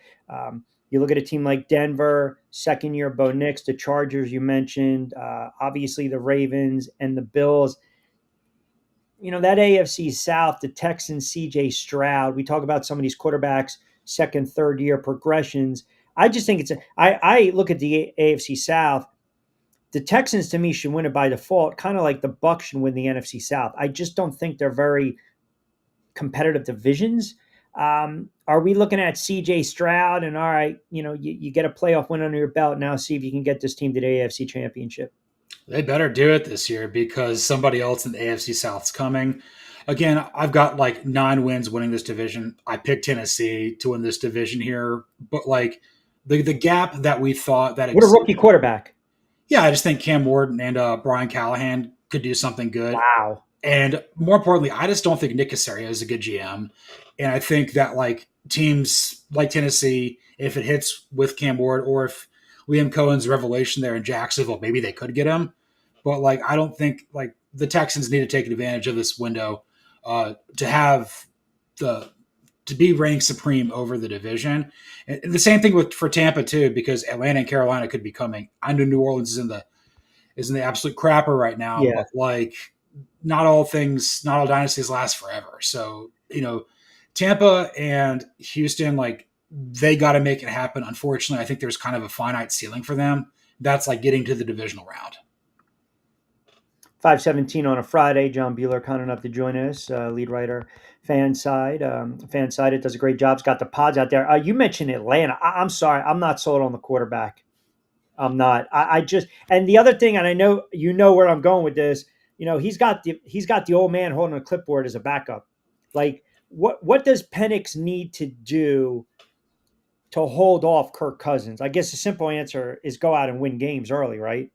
[SPEAKER 1] You look at a team like Denver, second year Bo Nix, the Chargers you mentioned, obviously the Ravens and the Bills. That AFC South, the Texans, CJ Stroud. We talk about some of these quarterbacks, second, third year progressions. I just think I look at the AFC South. The Texans, to me, should win it by default, kind of like the Bucs should win the NFC South. I just don't think they're very competitive divisions. Are we looking at CJ Stroud and, all right, you get a playoff win under your belt, now see if you can get this team to the AFC Championship?
[SPEAKER 2] They better do it this year because somebody else in the AFC South's coming. Again, I've got like 9 wins winning this division. I picked Tennessee to win this division here, but like the gap that we thought that
[SPEAKER 1] What a rookie quarterback.
[SPEAKER 2] Yeah, I just think Cam Ward and Brian Callahan could do something good.
[SPEAKER 1] Wow.
[SPEAKER 2] And more importantly, I just don't think Nick Caserio is a good GM. And I think that like teams like Tennessee, if it hits with Cam Ward or if Liam Cohen's revelation there in Jacksonville, maybe they could get him. But like, I don't think like the Texans need to take advantage of this window to have to be reigning supreme over the division. And the same thing for Tampa too, because Atlanta and Carolina could be coming. I know New Orleans is in the absolute crapper right now,
[SPEAKER 1] Yeah.
[SPEAKER 2] but like not all dynasties last forever. So, Tampa and Houston, like they got to make it happen. Unfortunately, I think there's kind of a finite ceiling for them. That's like getting to the divisional round.
[SPEAKER 1] 5:17 on a Friday. John Bueller kind enough to join us, lead writer, Fanside. Fanside, it does a great job. It's got the pods out there. You mentioned Atlanta. I'm sorry, I'm not sold on the quarterback. I'm not. I just, and the other thing, and I know where I'm going with this. He's got the old man holding a clipboard as a backup. Like, what does Penix need to do to hold off Kirk Cousins? I guess the simple answer is go out and win games early, right?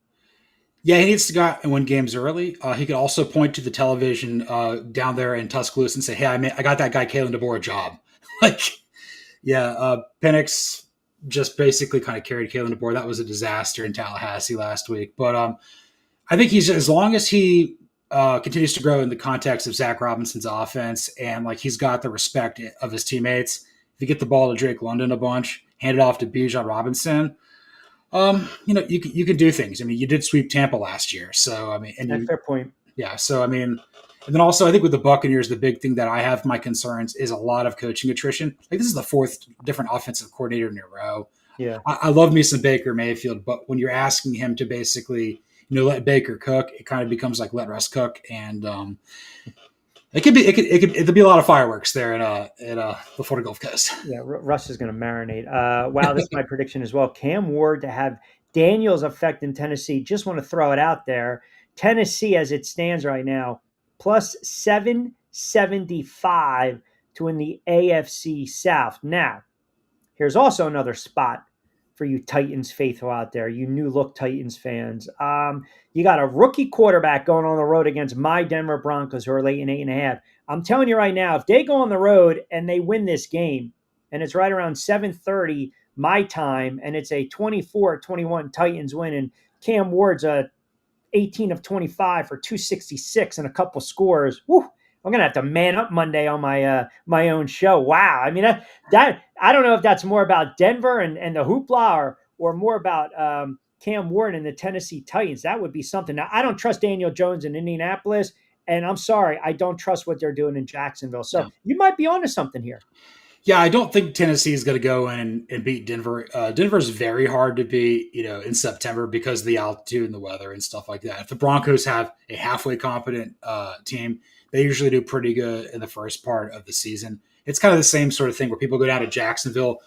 [SPEAKER 2] Yeah, he needs to go out and win games early. He could also point to the television down there in Tuscaloosa and say, "Hey, I got that guy Kalen DeBoer a job." like, yeah, Penix just basically kind of carried Kalen DeBoer. That was a disaster in Tallahassee last week. But I think he's as long as he continues to grow in the context of Zach Robinson's offense and like he's got the respect of his teammates. If you get the ball to Drake London a bunch, hand it off to Bijan Robinson, you can do things. I mean, you did sweep Tampa last year, so I mean, and
[SPEAKER 1] That's
[SPEAKER 2] you,
[SPEAKER 1] fair point.
[SPEAKER 2] yeah. So I mean, and then also I think with the Buccaneers, the big thing that I have my concerns is a lot of coaching attrition. Like this is the fourth different offensive coordinator in a row.
[SPEAKER 1] Yeah.
[SPEAKER 2] I love me some Baker Mayfield, but when you're asking him to basically let Baker cook, it kind of becomes like let Russ cook, and it'd be a lot of fireworks there in the Florida Gulf Coast.
[SPEAKER 1] Yeah, Russ is going to marinate. Wow, this is my prediction as well. Cam Ward to have Daniels effect in Tennessee. Just want to throw it out there. Tennessee, as it stands right now, plus 775 to win the AFC South. Now, here's also another spot for you Titans faithful out there, you new look Titans fans. You got a rookie quarterback going on the road against my Denver Broncos, who are late in 8.5. I'm telling you right now, if they go on the road and they win this game, and it's right around 7:30 my time, and it's a 24-21 Titans win, and Cam Ward's a 18 of 25 for 266 and a couple scores. Woo, I'm gonna have to man up Monday on my own show. Wow, I mean that I don't know if that's more about Denver and the hoopla or more about Cam Ward and the Tennessee Titans. That would be something. Now I don't trust Daniel Jones in Indianapolis, and I'm sorry, I don't trust what they're doing in Jacksonville. So
[SPEAKER 2] Yeah.
[SPEAKER 1] you might be onto something here.
[SPEAKER 2] Yeah, I don't think Tennessee is going to go in and beat Denver. Denver's very hard to beat, in September because of the altitude and the weather and stuff like that. If the Broncos have a halfway competent team, they usually do pretty good in the first part of the season. It's kind of the same sort of thing where people go down to Jacksonville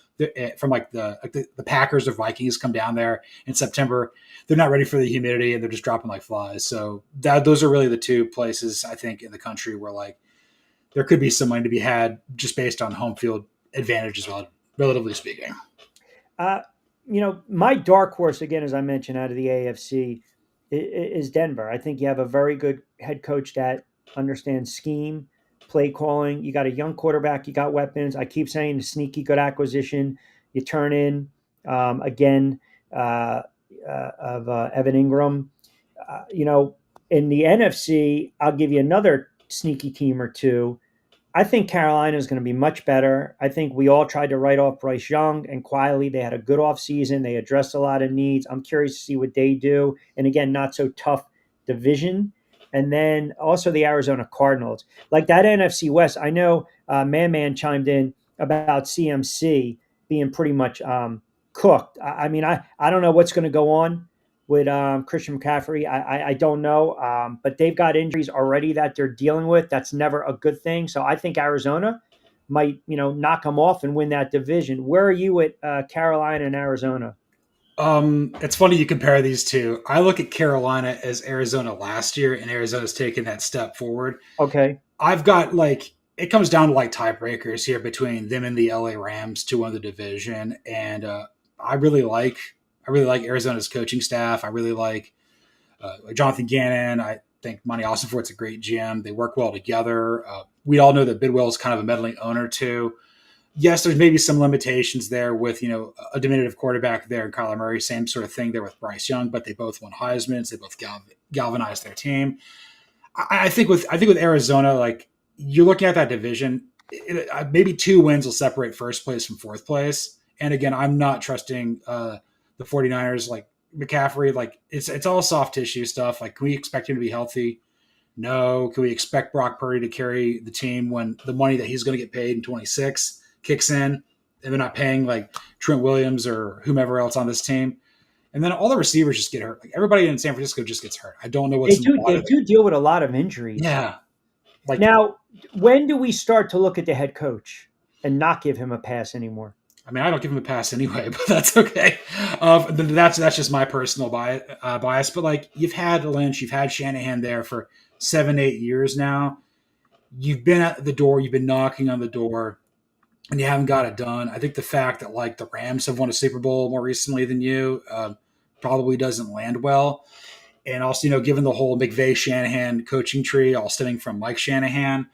[SPEAKER 2] from the Packers or Vikings come down there in September. They're not ready for the humidity and they're just dropping like flies. So those are really the two places I think in the country where like there could be some money to be had just based on home field advantage as well, relatively speaking.
[SPEAKER 1] Uh, my dark horse again, as I mentioned, out of the AFC is Denver. I think you have a very good head coach that understands scheme, play calling. You got a young quarterback. You got weapons. I keep saying the sneaky good acquisition. You turn in again of Evan Ingram. In the NFC, I'll give you another sneaky team or two. I think Carolina is going to be much better. I think we all tried to write off Bryce Young, and quietly they had a good offseason. They addressed a lot of needs. I'm curious to see what they do. And again, not so tough division. And then also the Arizona Cardinals. Like that NFC West, I know Man chimed in about CMC being pretty much cooked. I mean, I don't know what's going to go on with Christian McCaffrey. I don't know, but they've got injuries already that they're dealing with. That's never a good thing. So I think Arizona might, knock them off and win that division. Where are you at Carolina and Arizona?
[SPEAKER 2] It's funny you compare these two. I look at Carolina as Arizona last year, and Arizona's taken that step forward.
[SPEAKER 1] Okay.
[SPEAKER 2] I've got like it comes down to like tiebreakers here between them and the LA Rams to win the division, and I really like Arizona's coaching staff. I really like Jonathan Gannon. I think Monty Austinfort's a great GM. They work well together. We all know that Bidwell is kind of a meddling owner too. Yes, there's maybe some limitations there with a diminutive quarterback there in Kyler Murray. Same sort of thing there with Bryce Young, but they both won Heisman's. They both galvanized their team. I think with Arizona, like you're looking at that division, maybe 2 wins will separate first place from fourth place. And again, I'm not trusting the 49ers. Like McCaffrey, like it's all soft tissue stuff. Like, can we expect him to be healthy? No. Can we expect Brock Purdy to carry the team when the money that he's going to get paid in 26 kicks in, and they're not paying like Trent Williams or whomever else on this team? And then all the receivers just get hurt. Like everybody in San Francisco just gets hurt. I don't know
[SPEAKER 1] They
[SPEAKER 2] what's
[SPEAKER 1] do. They do deal with a lot of injuries.
[SPEAKER 2] yeah. Like
[SPEAKER 1] Now, when do we start to look at the head coach and not give him a pass anymore?
[SPEAKER 2] I mean, I don't give him a pass anyway, but that's okay. That's just my personal bias. But like you've had Lynch, you've had Shanahan there for 7-8 years now. You've been at the door, you've been knocking on the door, and you haven't got it done. I think the fact that like the Rams have won a Super Bowl more recently than you probably doesn't land well. And also, given the whole McVay Shanahan coaching tree, all stemming from Mike Shanahan,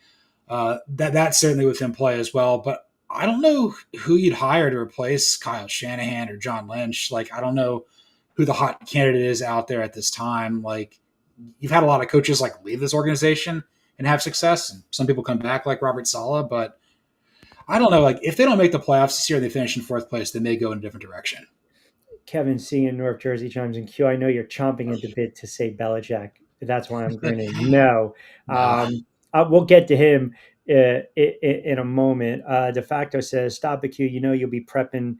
[SPEAKER 2] that's certainly within play as well. But I don't know who you'd hire to replace Kyle Shanahan or John Lynch. Like, I don't know who the hot candidate is out there at this time. Like, you've had a lot of coaches like leave this organization and have success, and some people come back like Robert Saleh. But I don't know. Like, if they don't make the playoffs this year and they finish in fourth place, they may go in a different direction.
[SPEAKER 1] Kevin C. in North Jersey chimes in. Q, I know you're chomping at the bit to say Belichick. That's why I'm grinning. No.
[SPEAKER 2] Nah.
[SPEAKER 1] We'll get to him in a moment. De facto says, stop it, Q. You know you'll be prepping,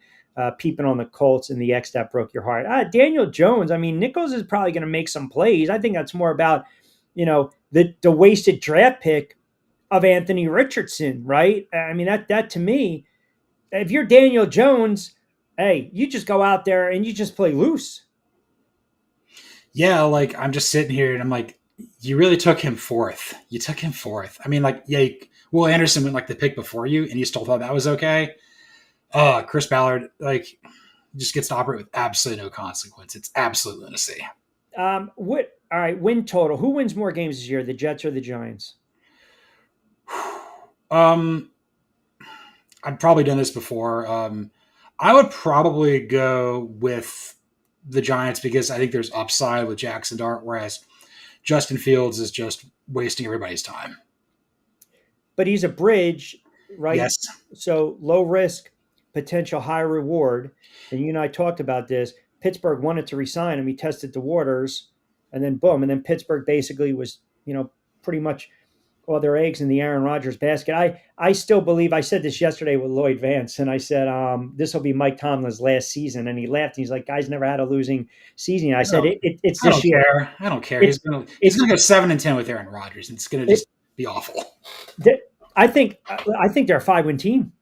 [SPEAKER 1] peeping on the Colts and the X that broke your heart. Daniel Jones, I mean, Nichols is probably going to make some plays. I think that's more about, the wasted draft pick of Anthony Richardson, right? I mean, that to me, if you're Daniel Jones, hey, you just go out there and you just play loose.
[SPEAKER 2] Yeah, like I'm just sitting here and I'm like, you really took him fourth. You took him fourth. I mean, like, yeah, Will Anderson went like the pick before you, and you still thought that was okay. Chris Ballard, like, just gets to operate with absolutely no consequence. It's absolute lunacy.
[SPEAKER 1] What? All right, win total. Who wins more games this year, the Jets or the Giants?
[SPEAKER 2] Um, I've probably done this before. I would probably go with the Giants because I think there's upside with Jackson Dart, whereas Justin Fields is just wasting everybody's time.
[SPEAKER 1] But he's a bridge, right?
[SPEAKER 2] Yes.
[SPEAKER 1] So low risk, potential high reward. And you and I talked about this. Pittsburgh wanted to resign him. We tested the waters, and then boom. And then Pittsburgh basically was, pretty much all their eggs in the Aaron Rodgers basket. I still believe, I said this yesterday with Lloyd Vance, and I said, this will be Mike Tomlin's last season. And he laughed. And he's like, guys never had a losing season. I said, it's
[SPEAKER 2] I
[SPEAKER 1] this
[SPEAKER 2] don't
[SPEAKER 1] year.
[SPEAKER 2] care. I don't care. He's gonna go 7-10 with Aaron Rodgers. It's gonna just be awful.
[SPEAKER 1] I think they're a 5-win team.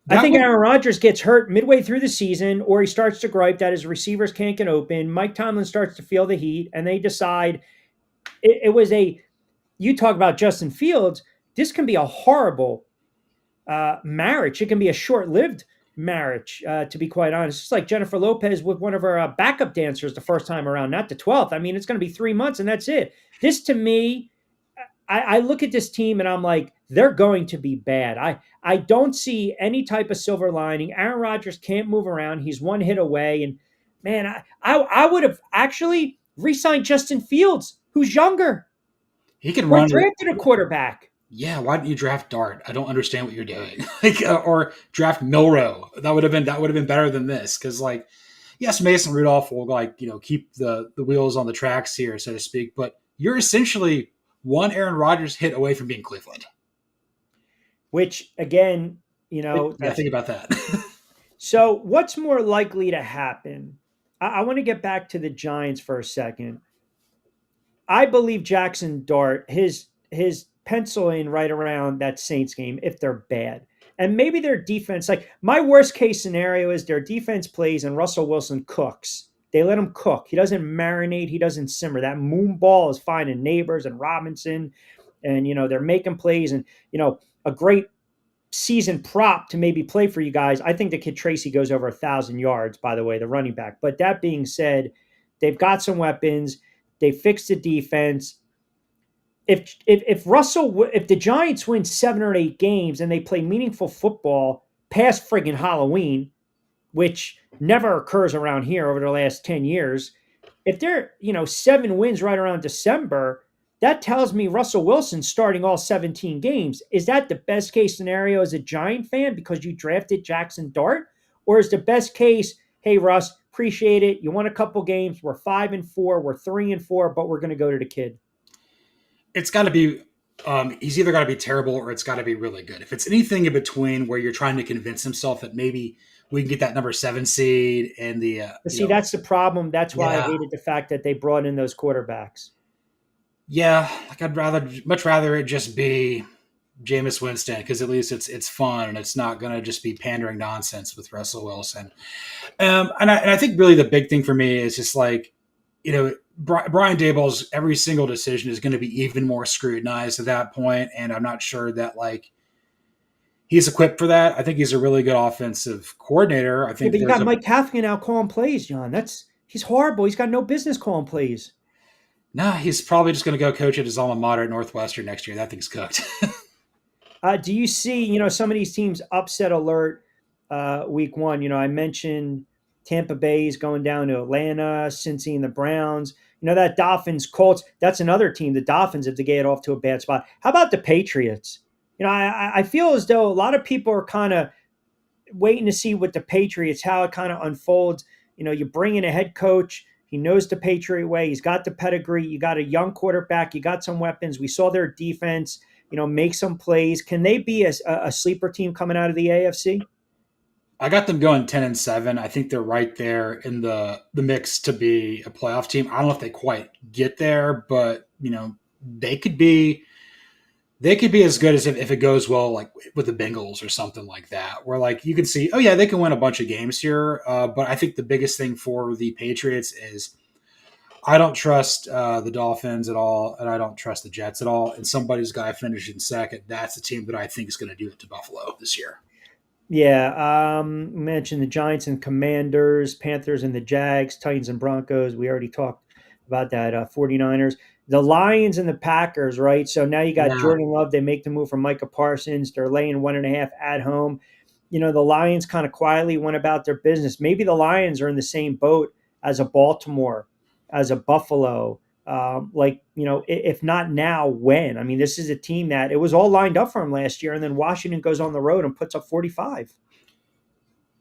[SPEAKER 1] I think Aaron Rodgers gets hurt midway through the season, or he starts to gripe that his receivers can't get open. Mike Tomlin starts to feel the heat, and they decide it was you talk about Justin Fields. This can be a horrible marriage. It can be a short-lived marriage, to be quite honest. It's like Jennifer Lopez with one of her backup dancers the first time around, not the 12th. I mean, it's going to be 3 months, and that's it. This, to me, I look at this team and I'm like, they're going to be bad. I don't see any type of silver lining. Aaron Rodgers can't move around. He's one hit away. And man, I would have actually re-signed Justin Fields, who's younger.
[SPEAKER 2] He can
[SPEAKER 1] or
[SPEAKER 2] run.
[SPEAKER 1] Drafted a quarterback.
[SPEAKER 2] Yeah, why didn't you draft Dart? I don't understand what you're doing. Or draft Milrow. That would have been better than this. Because yes, Mason Rudolph will keep the wheels on the tracks here, so to speak. But you're essentially one Aaron Rodgers hit away from being Cleveland.
[SPEAKER 1] Which, again,
[SPEAKER 2] think about that.
[SPEAKER 1] So what's more likely to happen? I want to get back to the Giants for a second. I believe Jackson Dart, his pencil in right around that Saints game if they're bad. And maybe their defense, like my worst case scenario is their defense plays and Russell Wilson cooks. They let him cook. He doesn't marinate. He doesn't simmer. That moon ball is finding Neighbors and Robinson. And, they're making plays. And, a great season prop to maybe play for you guys. I think the kid Tracy goes over 1,000 yards, by the way, the running back. But that being said, they've got some weapons. They fixed the defense. If the Giants win 7 or 8 games and they play meaningful football past friggin' Halloween, which never occurs around here over the last 10 years, if they're, 7 wins right around December, that tells me Russell Wilson's starting all 17 games. Is that the best case scenario as a Giant fan because you drafted Jackson Dart? Or is the best case, hey, Russ, appreciate it. You won a couple games. We're 5-4. We're 3-4, but we're going to go to the kid.
[SPEAKER 2] It's got to be he's either got to be terrible or it's got to be really good. If it's anything in between where you're trying to convince himself that maybe we can get that number 7 seed and the
[SPEAKER 1] that's the problem. That's why I hated the fact that they brought in those quarterbacks.
[SPEAKER 2] Yeah, I'd much rather it just be Jameis Winston because at least it's fun and it's not going to just be pandering nonsense with Russell Wilson. And I think really the big thing for me is just Brian Daboll's every single decision is going to be even more scrutinized at that point, and I'm not sure that he's equipped for that. I think he's a really good offensive coordinator. I think
[SPEAKER 1] but you got Mike Kafka now calling plays, John. He's horrible. He's got no business calling plays.
[SPEAKER 2] Nah, he's probably just going to go coach at his alma mater at Northwestern next year. That thing's cooked.
[SPEAKER 1] Do you see, some of these teams upset alert week one? I mentioned Tampa Bay's going down to Atlanta, Cincy and the Browns. That Dolphins Colts, that's another team. The Dolphins, if they get off to a bad spot. How about the Patriots? I feel as though a lot of people are kind of waiting to see what the Patriots, how it kind of unfolds. You bring in a head coach. He knows the Patriot way. He's got the pedigree. You got a young quarterback. You got some weapons. We saw their defense, make some plays. Can they be a sleeper team coming out of the AFC?
[SPEAKER 2] I got them going 10-7. I think they're right there in the mix to be a playoff team. I don't know if they quite get there, but they could be they could be as good as if it goes well, like with the Bengals or something like that, where like you can see, oh yeah, they can win a bunch of games here. But I think the biggest thing for the Patriots is I don't trust the Dolphins at all, and I don't trust the Jets at all. And somebody's got to finish in second. That's the team that I think is going to do it to Buffalo this year.
[SPEAKER 1] Yeah, mentioned the Giants and Commanders, Panthers and the Jags, Titans and Broncos. We already talked about that. 49ers, the Lions and the Packers, right? So now you got
[SPEAKER 2] Yeah,
[SPEAKER 1] Jordan Love. They make the move from Micah Parsons. They're laying 1.5 at home. The Lions kind of quietly went about their business. Maybe the Lions are in the same boat as a Baltimore, as a Buffalo. Like, if not now, when? I mean, this is a team that it was all lined up for them last year, and then Washington goes on the road and puts up 45.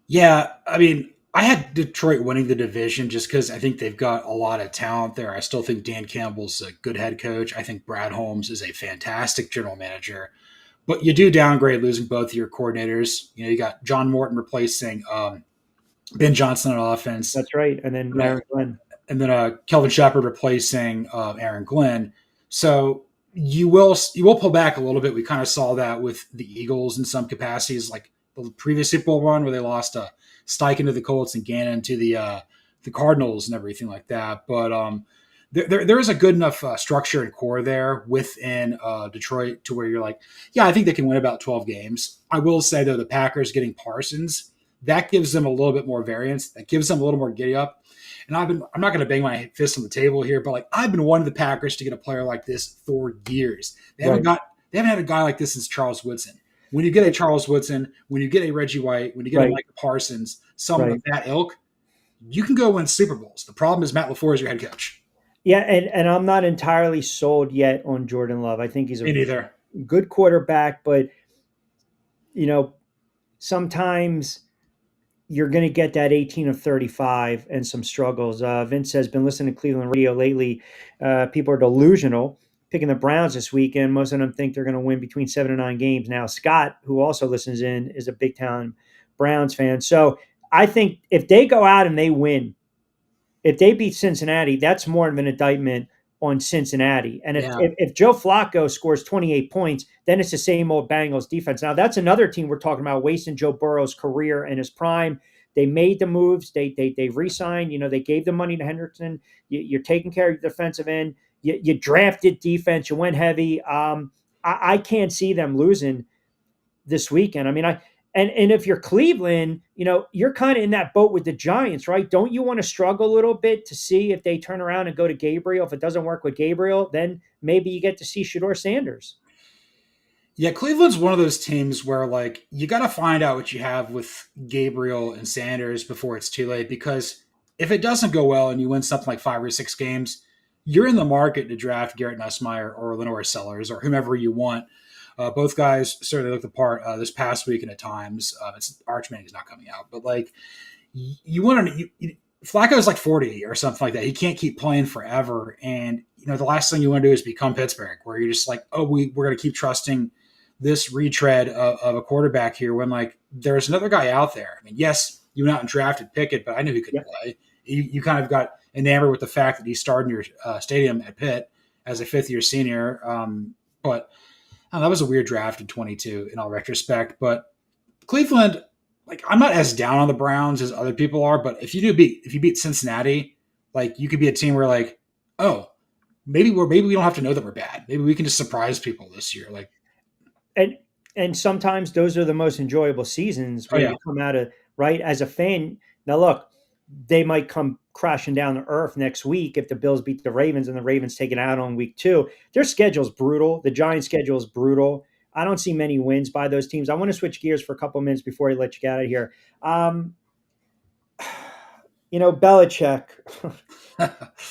[SPEAKER 2] yeah. I mean, I had Detroit winning the division just because I think they've got a lot of talent there. I still think Dan Campbell's a good head coach. I think Brad Holmes is a fantastic general manager. But you do downgrade losing both of your coordinators. You got John Morton replacing Ben Johnson on offense,
[SPEAKER 1] That's right. And then
[SPEAKER 2] and,
[SPEAKER 1] Aaron Glenn.
[SPEAKER 2] Kelvin Shepard replacing Aaron Glenn. So you will pull back a little bit. We kind of saw that with the Eagles in some capacities, like the previous Super Bowl run where they lost Steichen to the Colts and Gannon to the Cardinals and everything like that. But there is a good enough structure and core there within Detroit to where you're like, yeah, I think they can win about 12 games. I will say though, the Packers getting Parsons, that gives them a little bit more variance. That gives them a little more giddy up. And I'm not going to bang my fist on the table here, but like I've been wanting the Packers to get a player like this for years.
[SPEAKER 1] Right.
[SPEAKER 2] They haven't had a guy like this since Charles Woodson. When you get a Charles Woodson, when you get a Reggie White, when you get a
[SPEAKER 1] Right.
[SPEAKER 2] Micah Parsons, someone of
[SPEAKER 1] Right.
[SPEAKER 2] that ilk, you can go win Super Bowls. The problem is Matt LaFleur is your head coach.
[SPEAKER 1] Yeah, and I'm not entirely sold yet on Jordan Love. I think he's a
[SPEAKER 2] Me neither.
[SPEAKER 1] good quarterback, but you know, sometimes you're going to get that 18 of 35 and some struggles. Vince has been listening to Cleveland radio lately. People are delusional picking the Browns this weekend. Most of them think they're going to win between 7 and 9 games. Now, Scott, who also listens in, is a big time Browns fan. So I think if they go out and they win, if they beat Cincinnati, that's more of an indictment on Cincinnati. And if,
[SPEAKER 2] Yeah.
[SPEAKER 1] if, if Joe Flacco scores 28 points, then it's the same old Bengals defense. Now, that's another team we're talking about wasting Joe Burrow's career and his prime. They made the moves. They re-signed. They gave the money to Hendrickson. You're taking care of your defensive end. You drafted defense. You went heavy. I can't see them losing this weekend. I mean, and if you're Cleveland, you're kind of in that boat with the Giants, right? Don't you want to struggle a little bit to see if they turn around and go to Gabriel? If it doesn't work with Gabriel, then maybe you get to see Shador Sanders.
[SPEAKER 2] Yeah, Cleveland's one of those teams where like you got to find out what you have with Gabriel and Sanders before it's too late because if it doesn't go well and you win something like 5 or 6 games, you're in the market to draft Garrett Nussmeier or Lenore Sellers or whomever you want. Both guys certainly looked the part this past week and at times. It's Archman is not coming out, but like you want to. Flacco's like 40 or something like that. He can't keep playing forever, and the last thing you want to do is become Pittsburgh, where you're just like, oh, we're going to keep trusting this retread of a quarterback here when like there's another guy out there. I mean, yes, you went out and drafted Pickett, but I knew he could
[SPEAKER 1] Yeah.
[SPEAKER 2] play. You kind of got enamored with the fact that he started in your stadium at Pitt as a fifth year senior. But that was a weird draft in 22 in all retrospect. But Cleveland, like I'm not as down on the Browns as other people are, but if you beat Cincinnati, like you could be a team where like, oh, maybe we don't have to know that we're bad. Maybe we can just surprise people this year. Like,
[SPEAKER 1] And and sometimes those are the most enjoyable seasons
[SPEAKER 2] oh
[SPEAKER 1] where
[SPEAKER 2] yeah,
[SPEAKER 1] you come out of right as a fan. Now look, they might come crashing down to earth next week if the Bills beat the Ravens and the Ravens take it out on week 2. Their schedule's brutal. The Giants' schedule is brutal. I don't see many wins by those teams. I want to switch gears for a couple of minutes before I let you get out of here. Belichick,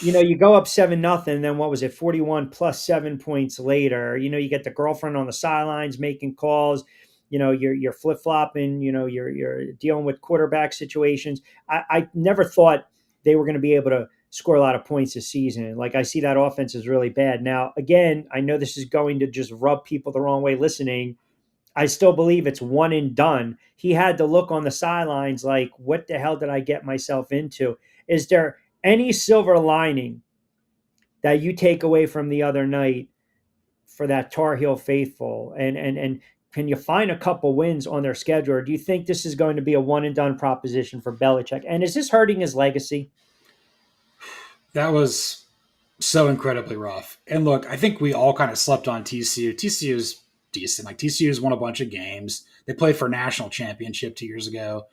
[SPEAKER 1] you go up 7-0, then what was it, 41 plus 7 points later? You get the girlfriend on the sidelines making calls. You're flip flopping. You're dealing with quarterback situations. I never thought they were going to be able to score a lot of points this season. Like, I see that offense is really bad. Now, again, I know this is going to just rub people the wrong way listening. I still believe it's one and done. He had to look on the sidelines like, what the hell did I get myself into? Is there any silver lining that you take away from the other night for that Tar Heel faithful? And can you find a couple wins on their schedule? Or do you think this is going to be a one and done proposition for Belichick? And is this hurting his legacy?
[SPEAKER 2] That was so incredibly rough. And look, I think we all kind of slept on TCU. TCU's decent. Like, TCU's won a bunch of games. They played for a national championship 2 years ago.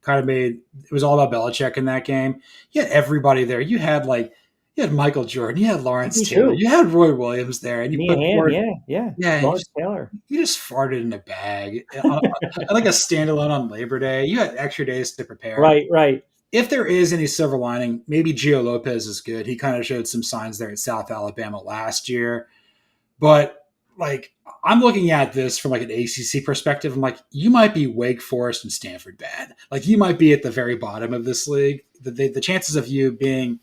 [SPEAKER 2] Kind of made it was all about Belichick in that game. You had everybody there. You had Michael Jordan, you had Lawrence
[SPEAKER 1] Me
[SPEAKER 2] Taylor,
[SPEAKER 1] too.
[SPEAKER 2] you had Roy Williams there, and you
[SPEAKER 1] Me and
[SPEAKER 2] put
[SPEAKER 1] him,
[SPEAKER 2] Ford.
[SPEAKER 1] yeah, yeah.
[SPEAKER 2] Yeah,
[SPEAKER 1] Lawrence Taylor.
[SPEAKER 2] you just farted in a bag, like a standalone on Labor Day. You had extra days to prepare.
[SPEAKER 1] Right, right.
[SPEAKER 2] If there is any silver lining, maybe Gio Lopez is good. He kind of showed some signs there at South Alabama last year. But like, I'm looking at this from like an ACC perspective. I'm like, you might be Wake Forest and Stanford bad. Like, you might be at the very bottom of this league. The chances of you being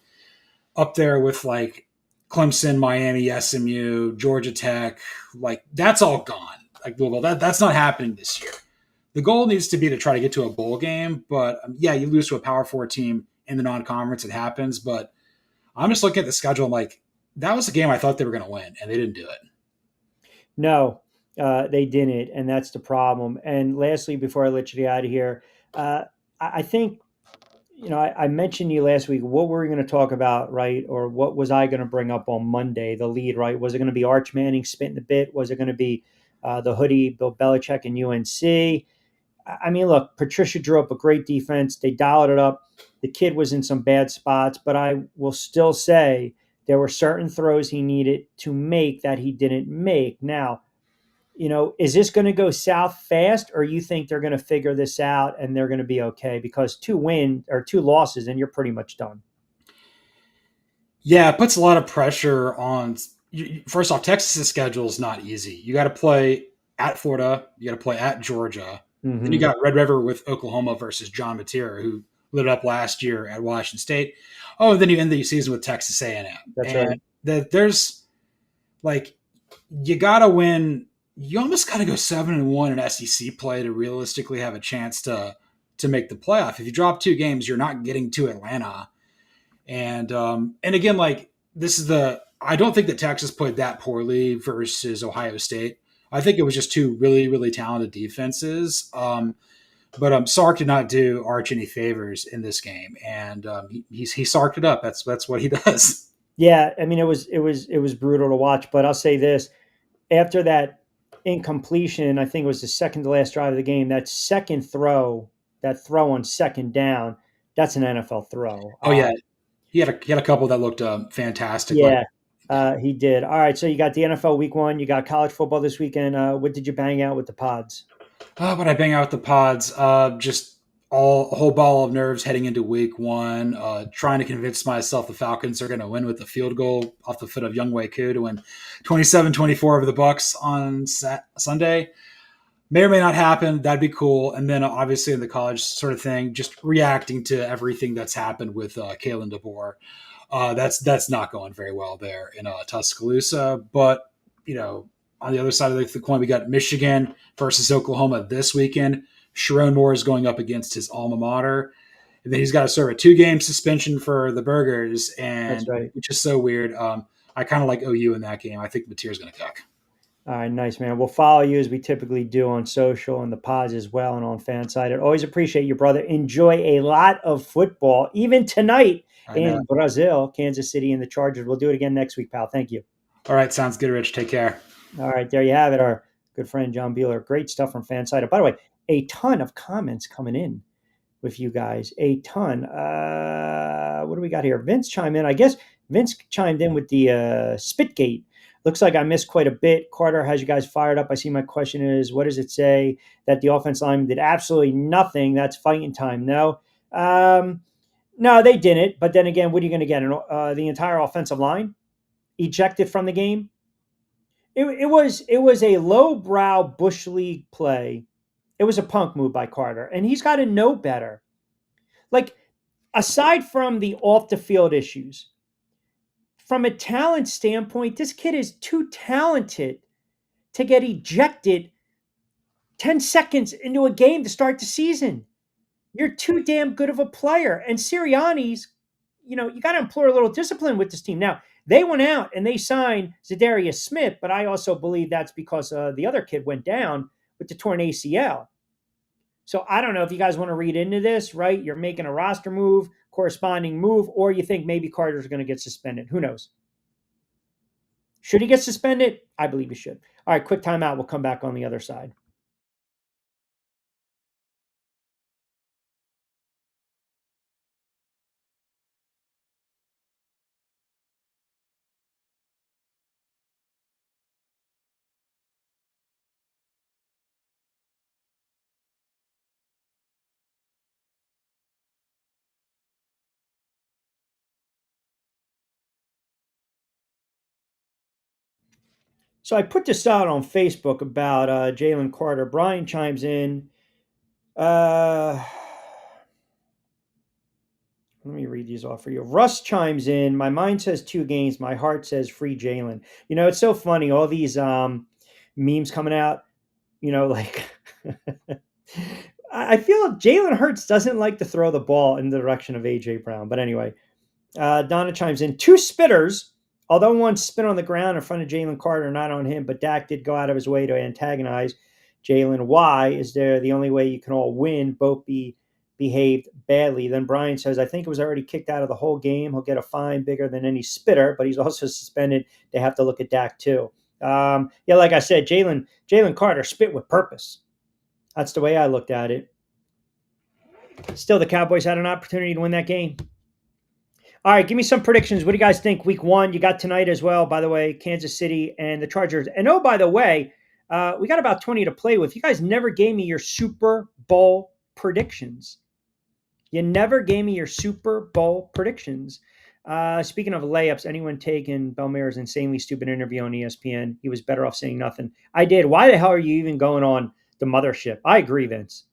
[SPEAKER 2] up there with like Clemson, Miami, SMU, Georgia Tech, like, that's all gone. Like, Louisville, that's not happening this year. The goal needs to be to try to get to a bowl game. But yeah, you lose to a Power Four team in the non-conference. It happens. But I'm just looking at the schedule. I'm like, that was a game I thought they were going to win, and they didn't do it.
[SPEAKER 1] No, they didn't, and that's the problem. And lastly, before I let you get out of here, I think I mentioned to you last week what we were going to talk about, right? Or what was I going to bring up on Monday? The lead, right? Was it going to be Arch Manning spitting the bit? Was it going to be the hoodie, Bill Belichick and UNC? I mean, look, Patricia drew up a great defense. They dialed it up. The kid was in some bad spots, but I will still say there were certain throws he needed to make that he didn't make. Now, is this going to go south fast, or you think they're going to figure this out and they're going to be okay? Because 2 losses, and you're pretty much done.
[SPEAKER 2] Yeah, it puts a lot of pressure on. First off, Texas's schedule is not easy. You got to play at Florida. You got to play at Georgia. Then you
[SPEAKER 1] Mm-hmm.
[SPEAKER 2] got Red River with Oklahoma versus John Mateer, who lit it up last year at Washington State. Oh, and then you end the season with Texas A&M.
[SPEAKER 1] That's right.
[SPEAKER 2] And there's like, you got to win. You almost got to go 7-1 in SEC play to realistically have a chance to make the playoff. If you drop 2 games, you're not getting to Atlanta. And again, like, this is I don't think that Texas played that poorly versus Ohio State. I think it was just 2 really, really talented defenses. But Sark did not do Arch any favors in this game, and he sarked it up. That's what he does.
[SPEAKER 1] Yeah, I mean, it was brutal to watch, but I'll say this: after that incompletion, I think it was the second to last drive of the game. That second throw, that throw on second down, that's an NFL throw.
[SPEAKER 2] Oh yeah, he had a couple that looked fantastic. Like,
[SPEAKER 1] Yeah, he did. All right, so you got the NFL Week 1, you got college football this weekend. What did you bang out with the pods?
[SPEAKER 2] but I bang out the pods. Just a whole ball of nerves heading into week 1. Trying to convince myself the Falcons are going to win with a field goal off the foot of Young Wei Koo to win 27-24 over the Bucks on Sunday. May or may not happen. That'd be cool. And then obviously in the college sort of thing, just reacting to everything that's happened with Kalen DeBoer. That's not going very well there in Tuscaloosa. But on the other side of the coin, we got Michigan versus Oklahoma this weekend. Sharon Moore is going up against his alma mater. And then he's got to serve a 2-game suspension for the Burgers,
[SPEAKER 1] That's
[SPEAKER 2] and
[SPEAKER 1] right.
[SPEAKER 2] which is so weird. I kind of like OU in that game. I think Mateer's going to cook.
[SPEAKER 1] All right, nice, man. We'll follow you as we typically do on social and the pods as well, and on Fanside. I always appreciate you, brother. Enjoy a lot of football, even tonight
[SPEAKER 2] I know.
[SPEAKER 1] in Brazil, Kansas City, and the Chargers. We'll do it again next week, pal. Thank you.
[SPEAKER 2] All right, sounds good, Rich. Take care.
[SPEAKER 1] All right, there you have it. Our good friend John Beeler. Great stuff from Fanside. By the way, a ton of comments coming in with you guys a ton. What do we got here? Vince chimed in. I guess Vince chimed in with the Spitgate. Looks like I missed quite a bit. Carter has you guys fired up. I see my question is, what does it say that the offense line did absolutely nothing? That's fighting time. No. No, they didn't. But then again, what are you going to get? The entire offensive line ejected from the game? It was a lowbrow bush league play. It was a punk move by Carter, and he's got to know better. Like, aside from the off the field issues, from a talent standpoint, this kid is too talented to get ejected 10 seconds into a game to start the season. You're too damn good of a player. And Sirianni's, you got to employ a little discipline with this team. Now, they went out and they signed Zadarius Smith, but I also believe that's because the other kid went down with the torn ACL. So I don't know if you guys want to read into this, right? You're making a roster move, corresponding move, or you think maybe Carter's going to get suspended. Who knows? Should he get suspended? I believe he should. All right, quick timeout. We'll come back on the other side. So I put this out on Facebook about Jalen Carter. Brian chimes in. Uh, Let me read these off for you. Russ chimes in. My mind says 2 games. My heart says free Jalen. It's so funny. All these memes coming out. Like I feel Jalen Hurts doesn't like to throw the ball in the direction of AJ Brown. But anyway, Donna chimes in. 2 spitters, although one spit on the ground in front of Jalen Carter, not on him, but Dak did go out of his way to antagonize Jalen. Why is there the only way you can all win? Both behaved badly. Then Brian says, I think it was already kicked out of the whole game. He'll get a fine bigger than any spitter, but he's also suspended. They have to look at Dak too. Yeah, like I said, Jalen Carter spit with purpose. That's the way I looked at it. Still, the Cowboys had an opportunity to win that game. All right, give me some predictions. What do you guys think? Week 1, you got tonight as well, by the way, Kansas City and the Chargers. And oh, by the way, we got about 20 to play with. You guys never gave me your Super Bowl predictions. You never gave me your Super Bowl predictions. Speaking of layups, anyone taking Belmare's insanely stupid interview on ESPN? He was better off saying nothing. I did. Why the hell are you even going on the mothership? I agree, Vince.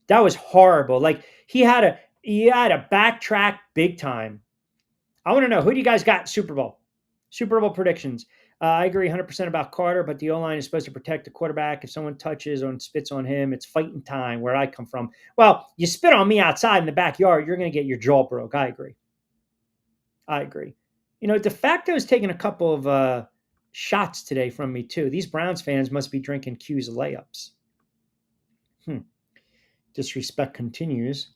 [SPEAKER 1] That was horrible. Like he had to backtrack big time. I want to know, who do you guys got Super Bowl? Super Bowl predictions. I agree 100% about Carter, but the O-line is supposed to protect the quarterback. If someone touches or spits on him, it's fighting time where I come from. Well, you spit on me outside in the backyard, you're going to get your jaw broke. I agree. De facto is taking a couple of shots today from me, too. These Browns fans must be drinking Q's layups. Disrespect continues.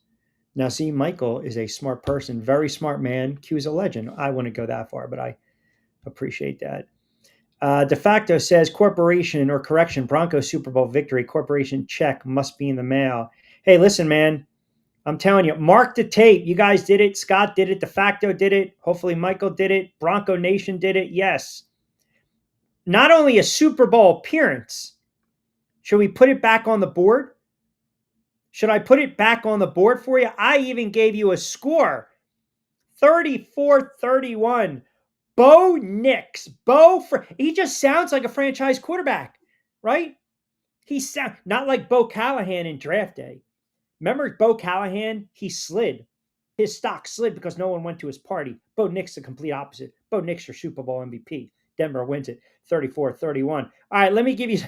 [SPEAKER 1] Now, see, Michael is a smart person, very smart man. Q's a legend. I wouldn't go that far, but I appreciate that. De facto says corporation or correction, Broncos Super Bowl victory. Corporation check must be in the mail. Hey, listen, man. I'm telling you, mark the tape. You guys did it. Scott did it. De facto did it. Hopefully Michael did it. Bronco Nation did it. Yes. Not only a Super Bowl appearance. Should we put it back on the board? Should I put it back on the board for you? I even gave you a score. 34-31. Bo Nix. He just sounds like a franchise quarterback, right? He sounds not like Bo Callahan in draft day. Remember Bo Callahan? He slid. His stock slid because no one went to his party. Bo Nix, the complete opposite. Bo Nix, your Super Bowl MVP. Denver wins it 34-31. All right, let me give you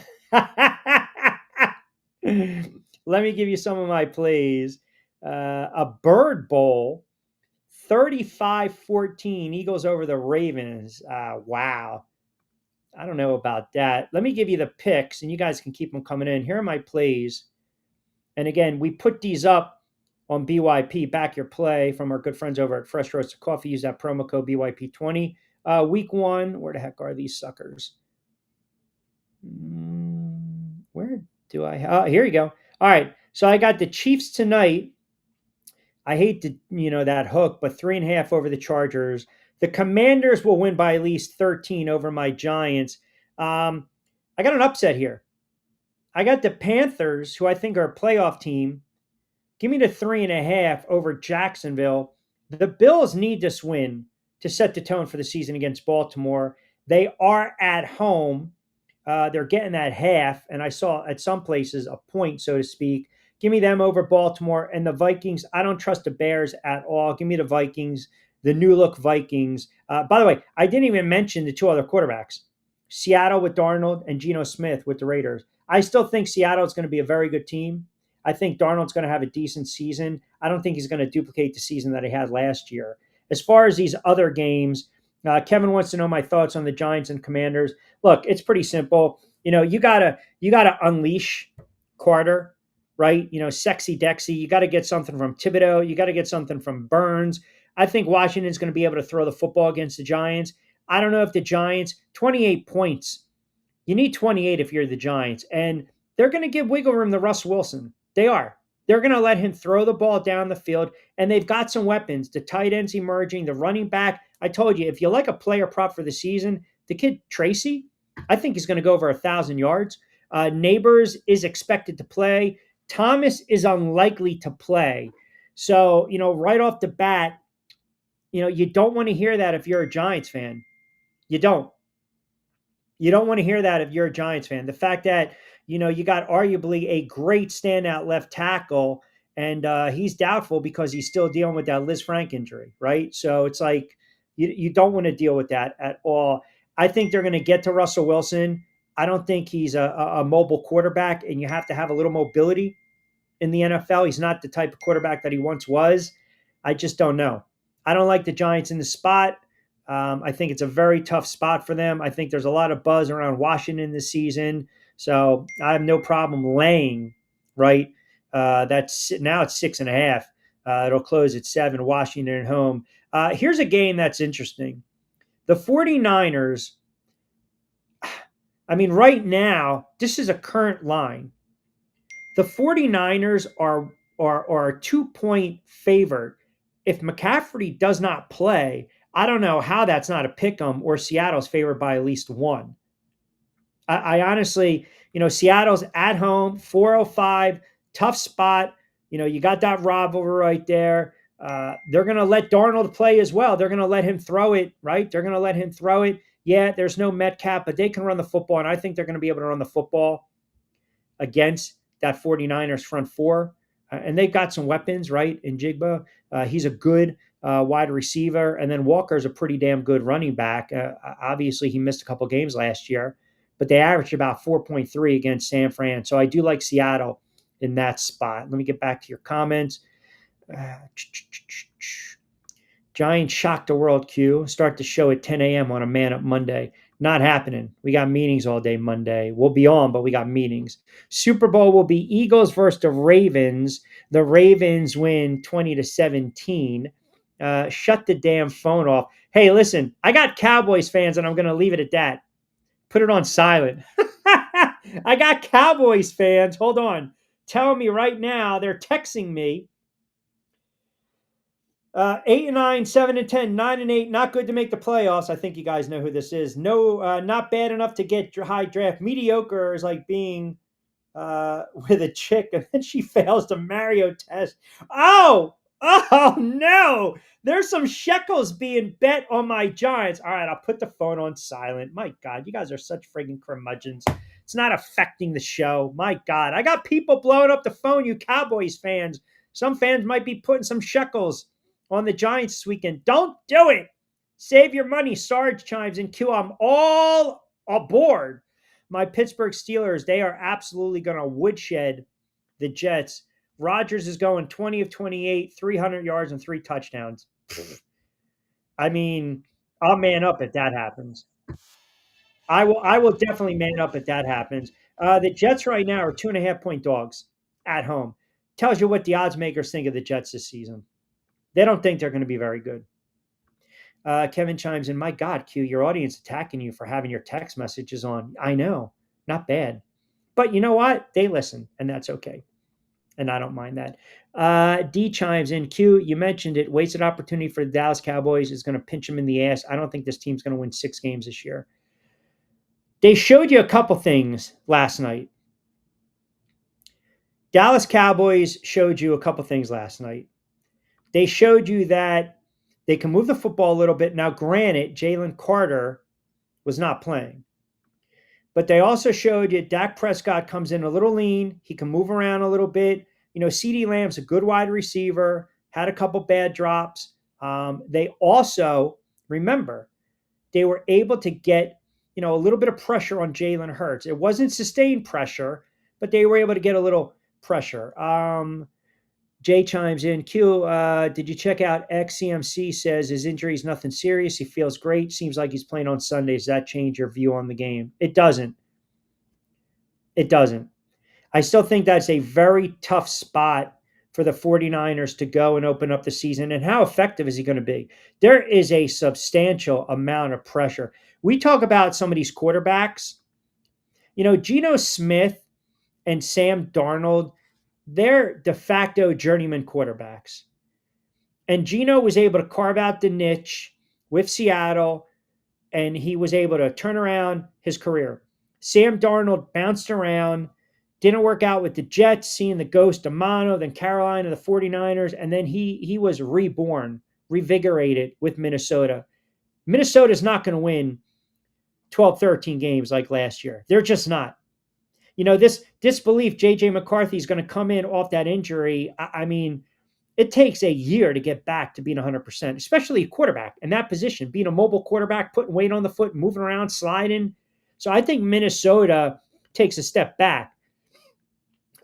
[SPEAKER 1] let me give you some of my plays. A Bird Bowl, 35-14. Eagles over the Ravens. Wow. I don't know about that. Let me give you the picks, and you guys can keep them coming in. Here are my plays. And again, we put these up on BYP, Back Your Play, from our good friends over at Fresh Roasted Coffee. Use that promo code BYP20. Week 1, where the heck are these suckers? Where do I? Here you go. All right. So I got the Chiefs tonight. I hate to, that hook, but 3.5 over the Chargers. The Commanders will win by at least 13 over my Giants. I got an upset here. I got the Panthers, who I think are a playoff team. Give me the 3.5 over Jacksonville. The Bills need this win to set the tone for the season against Baltimore. They are at home. They're getting that half, and I saw at some places a point, so to speak. Give me them over Baltimore and the Vikings. I don't trust the Bears at all. Give me the Vikings, the new look Vikings. By the way, I didn't even mention the two other quarterbacks, Seattle with Darnold and Geno Smith with the Raiders. I still think Seattle is going to be a very good team. I think Darnold's going to have a decent season. I don't think he's going to duplicate the season that he had last year. As far as these other games, Kevin wants to know my thoughts on the Giants and Commanders. Look, it's pretty simple. You gotta unleash Carter, right? Sexy Dexy. You got to get something from Thibodeau. You got to get something from Burns. I think Washington's going to be able to throw the football against the Giants. I don't know if the Giants 28 points. You need 28 if you're the Giants, and they're going to give wiggle room to Russ Wilson. They are. They're going to let him throw the ball down the field, and they've got some weapons. The tight ends emerging, the running back. I told you, if you like a player prop for the season, the kid Tracy, I think he's going to go over 1,000 yards. Neighbors is expected to play. Thomas is unlikely to play. So, right off the bat, you don't want to hear that if you're a Giants fan. You don't. You don't want to hear that if you're a Giants fan. The fact that, you got arguably a great standout left tackle, and he's doubtful because he's still dealing with that Liz Frank injury, right? So it's like you don't want to deal with that at all. I think they're going to get to Russell Wilson. I don't think he's a mobile quarterback, and you have to have a little mobility in the NFL. He's not the type of quarterback that he once was. I just don't know. I don't like the Giants in the spot. I think it's a very tough spot for them. I think there's a lot of buzz around Washington this season. So I have no problem laying, right? That's now it's 6.5. It'll close at 7, Washington at home. Here's a game that's interesting. The 49ers, I mean, right now, this is a current line. The 49ers are a 2-point favorite. If McCaffrey does not play, I don't know how that's not a pick 'em or Seattle's favored by at least one. I honestly, Seattle's at home, 405, tough spot. You got that rivalry right there. They're going to let Darnold play as well. They're going to let him throw it, right? They're going to let him throw it. Yeah, there's no Metcalf, but they can run the football, and I think they're going to be able to run the football against that 49ers front four. And they've got some weapons, right? In Jigba, he's a good wide receiver. And then Walker's a pretty damn good running back. Obviously, he missed a couple games last year, but they averaged about 4.3 against San Fran. So I do like Seattle in that spot. Let me get back to your comments. Giants shock the world, Q. Start the show at 10 a.m. on a Man Up Monday. Not happening. We got meetings all day Monday. We'll be on, but we got meetings. Super Bowl will be Eagles versus the Ravens. The Ravens win 20-17. Shut the damn phone off. Hey, listen, I got Cowboys fans, and I'm going to leave it at that. Put it on silent. I got Cowboys fans. Hold on. Telling me right now, they're texting me. 8-9, 7-10, 9-8. Not good to make the playoffs. I think you guys know who this is. No, not bad enough to get high draft. Mediocre is like being with a chick and then she fails the Mario test. Oh no! There's some shekels being bet on my Giants. All right, I'll put the phone on silent. My God, you guys are such friggin' curmudgeons. It's not affecting the show. My God, I got people blowing up the phone. You Cowboys fans. Some fans might be putting some shekels on the Giants this weekend. Don't do it. Save your money. Sarge chimes in. Q, I'm all aboard. My Pittsburgh Steelers, they are absolutely going to woodshed the Jets. Rodgers is going 20 of 28, 300 yards and 3 touchdowns. I mean, I'll man up if that happens. I will definitely man up if that happens. The Jets right now are 2.5-point dogs at home. Tells you what the odds makers think of the Jets this season. They don't think they're going to be very good. Kevin chimes in, my God, Q, your audience attacking you for having your text messages on. I know, not bad. But you know what? They listen, and that's okay. and I don't mind that. D chimes in. Q, you mentioned it. Wasted opportunity for the Dallas Cowboys is going to pinch them in the ass. I don't think this team's going to win 6 games this year. They showed you a couple things last night. Dallas Cowboys showed you a couple things last night. They showed you that they can move the football a little bit. Now, granted, Jalen Carter was not playing. But they also showed you Dak Prescott comes in a little lean. He can move around a little bit. CeeDee Lamb's a good wide receiver, had a couple bad drops. They also, remember, they were able to get, a little bit of pressure on Jalen Hurts. It wasn't sustained pressure, but they were able to get a little pressure. Jay chimes in. Q, did you check out XCMC says his injury is nothing serious. He feels great. Seems like he's playing on Sundays. Does that change your view on the game? It doesn't. It doesn't. I still think that's a very tough spot for the 49ers to go and open up the season. And how effective is he going to be? There is a substantial amount of pressure. We talk about some of these quarterbacks. Geno Smith and Sam Darnold, they're de facto journeyman quarterbacks. And Geno was able to carve out the niche with Seattle, and he was able to turn around his career. Sam Darnold bounced around, didn't work out with the Jets, seeing the ghost of Mono, then Carolina, the 49ers, and then he was reborn, revigorated with Minnesota. Minnesota's not going to win 12, 13 games like last year. They're just not. This disbelief J.J. McCarthy is going to come in off that injury, I mean, it takes a year to get back to being 100%, especially a quarterback in that position, being a mobile quarterback, putting weight on the foot, moving around, sliding. So I think Minnesota takes a step back.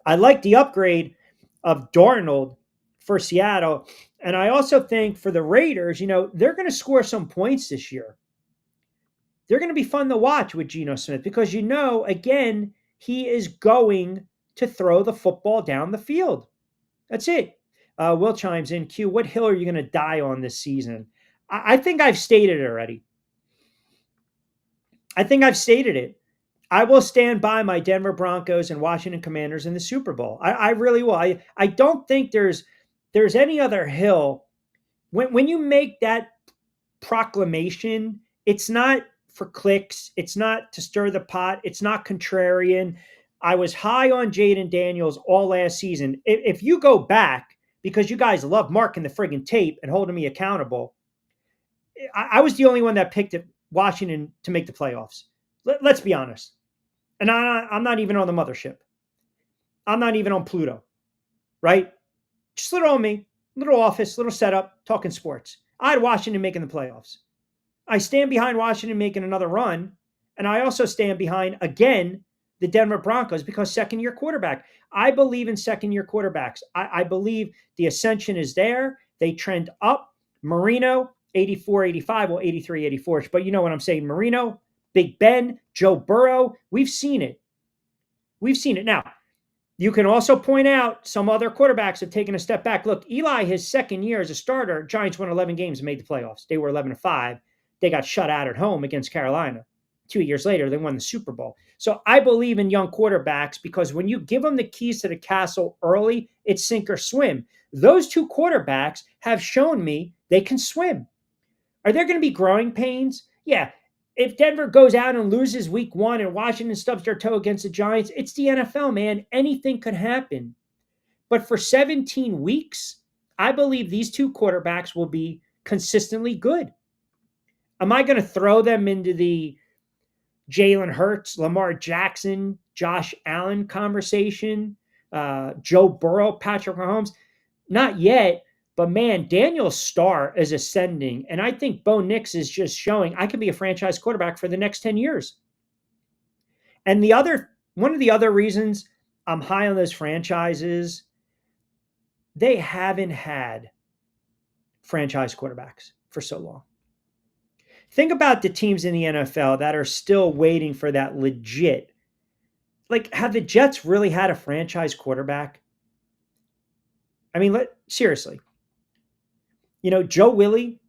[SPEAKER 1] I like the upgrade of Darnold for Seattle. And I also think for the Raiders, they're going to score some points this year. They're going to be fun to watch with Geno Smith because, again, he is going to throw the football down the field. That's it. Will chimes in. Q, what hill are you going to die on this season? I think I've stated it already. I think I've stated it. I will stand by my Denver Broncos and Washington Commanders in the Super Bowl. I really will. I don't think there's any other hill. When you make that proclamation, it's not for clicks. It's not to stir the pot. It's not contrarian. I was high on Jaden Daniels all last season. If you go back, because you guys love marking the friggin' tape and holding me accountable, I was the only one that picked Washington to make the playoffs. Let's be honest. And I'm not even on the mothership. I'm not even on Pluto, right? Just little on me, little office, little setup, talking sports. I had Washington making the playoffs. I stand behind Washington making another run. And I also stand behind, again, the Denver Broncos because second-year quarterback. I believe in second-year quarterbacks. I believe the ascension is there. They trend up. Marino, 84, 85, well, 83, 84. But you know what I'm saying. Marino, Big Ben, Joe Burrow, we've seen it. We've seen it. Now, you can also point out some other quarterbacks have taken a step back. Look, Eli, his second year as a starter, Giants won 11 games and made the playoffs. They were 11-5. They got shut out at home against Carolina. 2 years later, they won the Super Bowl. So I believe in young quarterbacks because when you give them the keys to the castle early, it's sink or swim. Those two quarterbacks have shown me they can swim. Are there going to be growing pains? Yeah. If Denver goes out and loses week 1 and Washington stubs their toe against the Giants, it's the NFL, man. Anything could happen. But for 17 weeks, I believe these two quarterbacks will be consistently good. Am I going to throw them into the Jalen Hurts, Lamar Jackson, Josh Allen conversation, Joe Burrow, Patrick Mahomes? Not yet, but man, Daniel's star is ascending. And I think Bo Nix is just showing I can be a franchise quarterback for the next 10 years. And one of the other reasons I'm high on those franchises, they haven't had franchise quarterbacks for so long. Think about the teams in the NFL that are still waiting for that legit. Like, have the Jets really had a franchise quarterback? I mean, seriously. Joe Willie,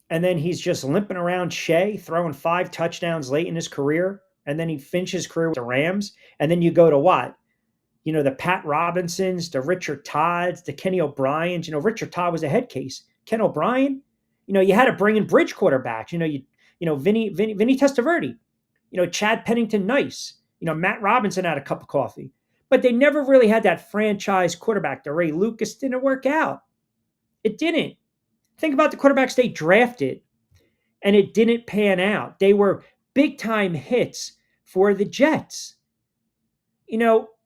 [SPEAKER 1] and then he's just limping around Shea, throwing 5 touchdowns late in his career, and then he finishes his career with the Rams, and then you go to what? The Pat Robinsons, the Richard Todds, the Kenny O'Briens. Richard Todd was a head case. Ken O'Brien, you had to bring in bridge quarterbacks. Vinny Testaverde, Chad Pennington Nice, Matt Robinson had a cup of coffee. But they never really had that franchise quarterback. The Ray Lucas didn't work out. It didn't. Think about the quarterbacks they drafted, and it didn't pan out. They were big time hits for the Jets.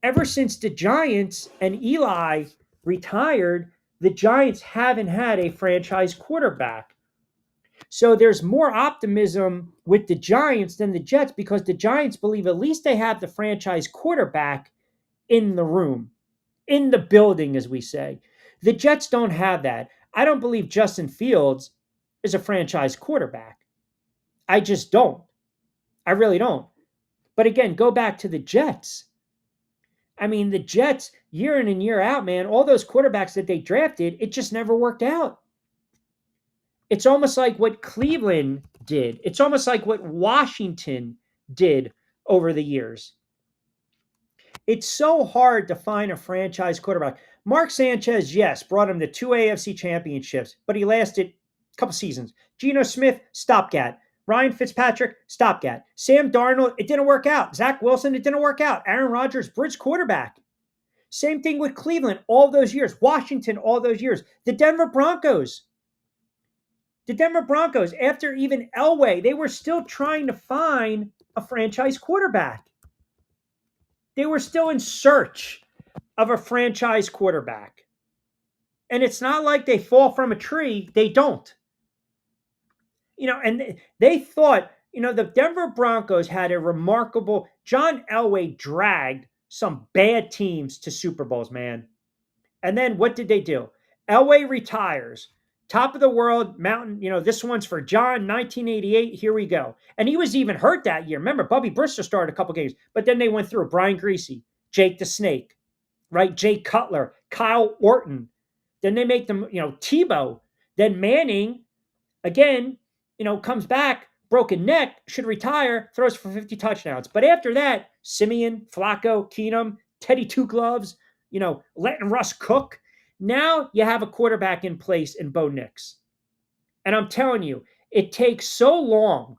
[SPEAKER 1] Ever since the Giants and Eli retired, the Giants haven't had a franchise quarterback. So there's more optimism with the Giants than the Jets because the Giants believe at least they have the franchise quarterback in the room, in the building, as we say. The Jets don't have that. I don't believe Justin Fields is a franchise quarterback. I just don't. I really don't. But again, go back to the Jets. I mean, the Jets, year in and year out, man, all those quarterbacks that they drafted, it just never worked out. It's almost like what Cleveland did. It's almost like what Washington did over the years. It's so hard to find a franchise quarterback. Mark Sanchez, yes, brought him to 2 AFC championships, but he lasted a couple seasons. Geno Smith, stopgap. Ryan Fitzpatrick, stopgap. Sam Darnold, it didn't work out. Zach Wilson, it didn't work out. Aaron Rodgers, bridge quarterback. Same thing with Cleveland all those years. Washington all those years. The Denver Broncos, after even Elway, they were still trying to find a franchise quarterback. They were still in search of a franchise quarterback. And it's not like they fall from a tree. They don't. And they thought, the Denver Broncos had a remarkable, John Elway dragged some bad teams to Super Bowls, man. And then what did they do? Elway retires. Top of the world, mountain, this one's for John, 1988. Here we go. And he was even hurt that year. Remember, Bubby Brister started a couple games, but then they went through Brian Greasy, Jake the Snake, right? Jay Cutler, Kyle Orton. Then they make them, Tebow. Then Manning, again, comes back, broken neck, should retire, throws for 50 touchdowns. But after that, Simeon, Flacco, Keenum, Teddy Two Gloves, letting Russ cook. Now you have a quarterback in place in Bo Nix. And I'm telling you, it takes so long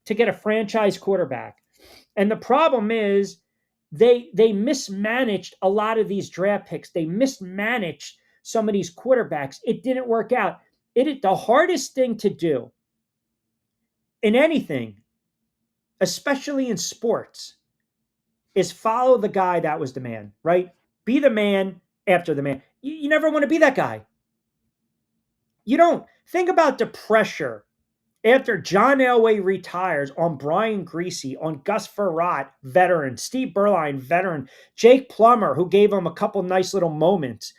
[SPEAKER 1] to get a franchise quarterback. And the problem is they mismanaged a lot of these draft picks. They mismanaged some of these quarterbacks. It didn't work out. The hardest thing to do in anything, especially in sports, is follow the guy that was the man, right? Be the man after the man. You never want to be that guy. You don't. Think about the pressure after John Elway retires on Brian Greasy, on Gus Frerotte, veteran, Steve Berline, veteran, Jake Plummer, who gave him a couple nice little moments.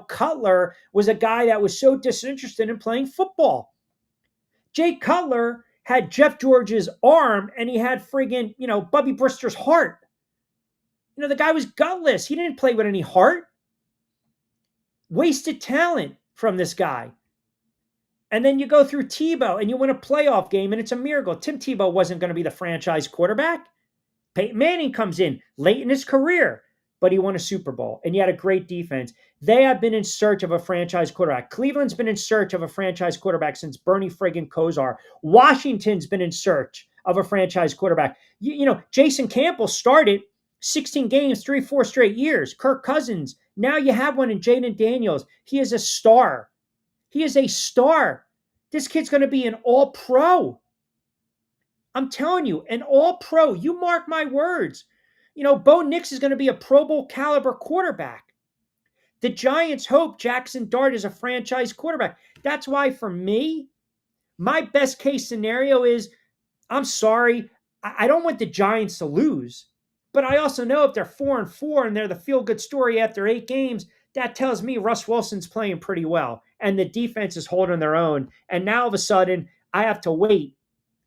[SPEAKER 1] Cutler was a guy that was so disinterested in playing football. Jake Cutler had Jeff George's arm and he had friggin', Bubby Brister's heart. The guy was gutless. He didn't play with any heart. Wasted talent from this guy. And then you go through Tebow and you win a playoff game and it's a miracle. Tim Tebow wasn't going to be the franchise quarterback. Peyton Manning comes in late in his career, but he won a Super Bowl and he had a great defense. They have been in search of a franchise quarterback. Cleveland's been in search of a franchise quarterback since Bernie friggin' Kosar. Washington's been in search of a franchise quarterback. Jason Campbell started 16 games, 4 straight years. Kirk Cousins. Now you have one in Jaden Daniels. He is a star. He is a star. This kid's going to be an all-pro. I'm telling you, an all-pro. You mark my words. Bo Nix is going to be a Pro Bowl caliber quarterback. The Giants hope Jackson Dart is a franchise quarterback. That's why, for me, my best case scenario is, I'm sorry, I don't want the Giants to lose. But I also know if they're 4-4 and they're the feel-good story after 8 games, that tells me Russ Wilson's playing pretty well. And the defense is holding their own. And now all of a sudden, I have to wait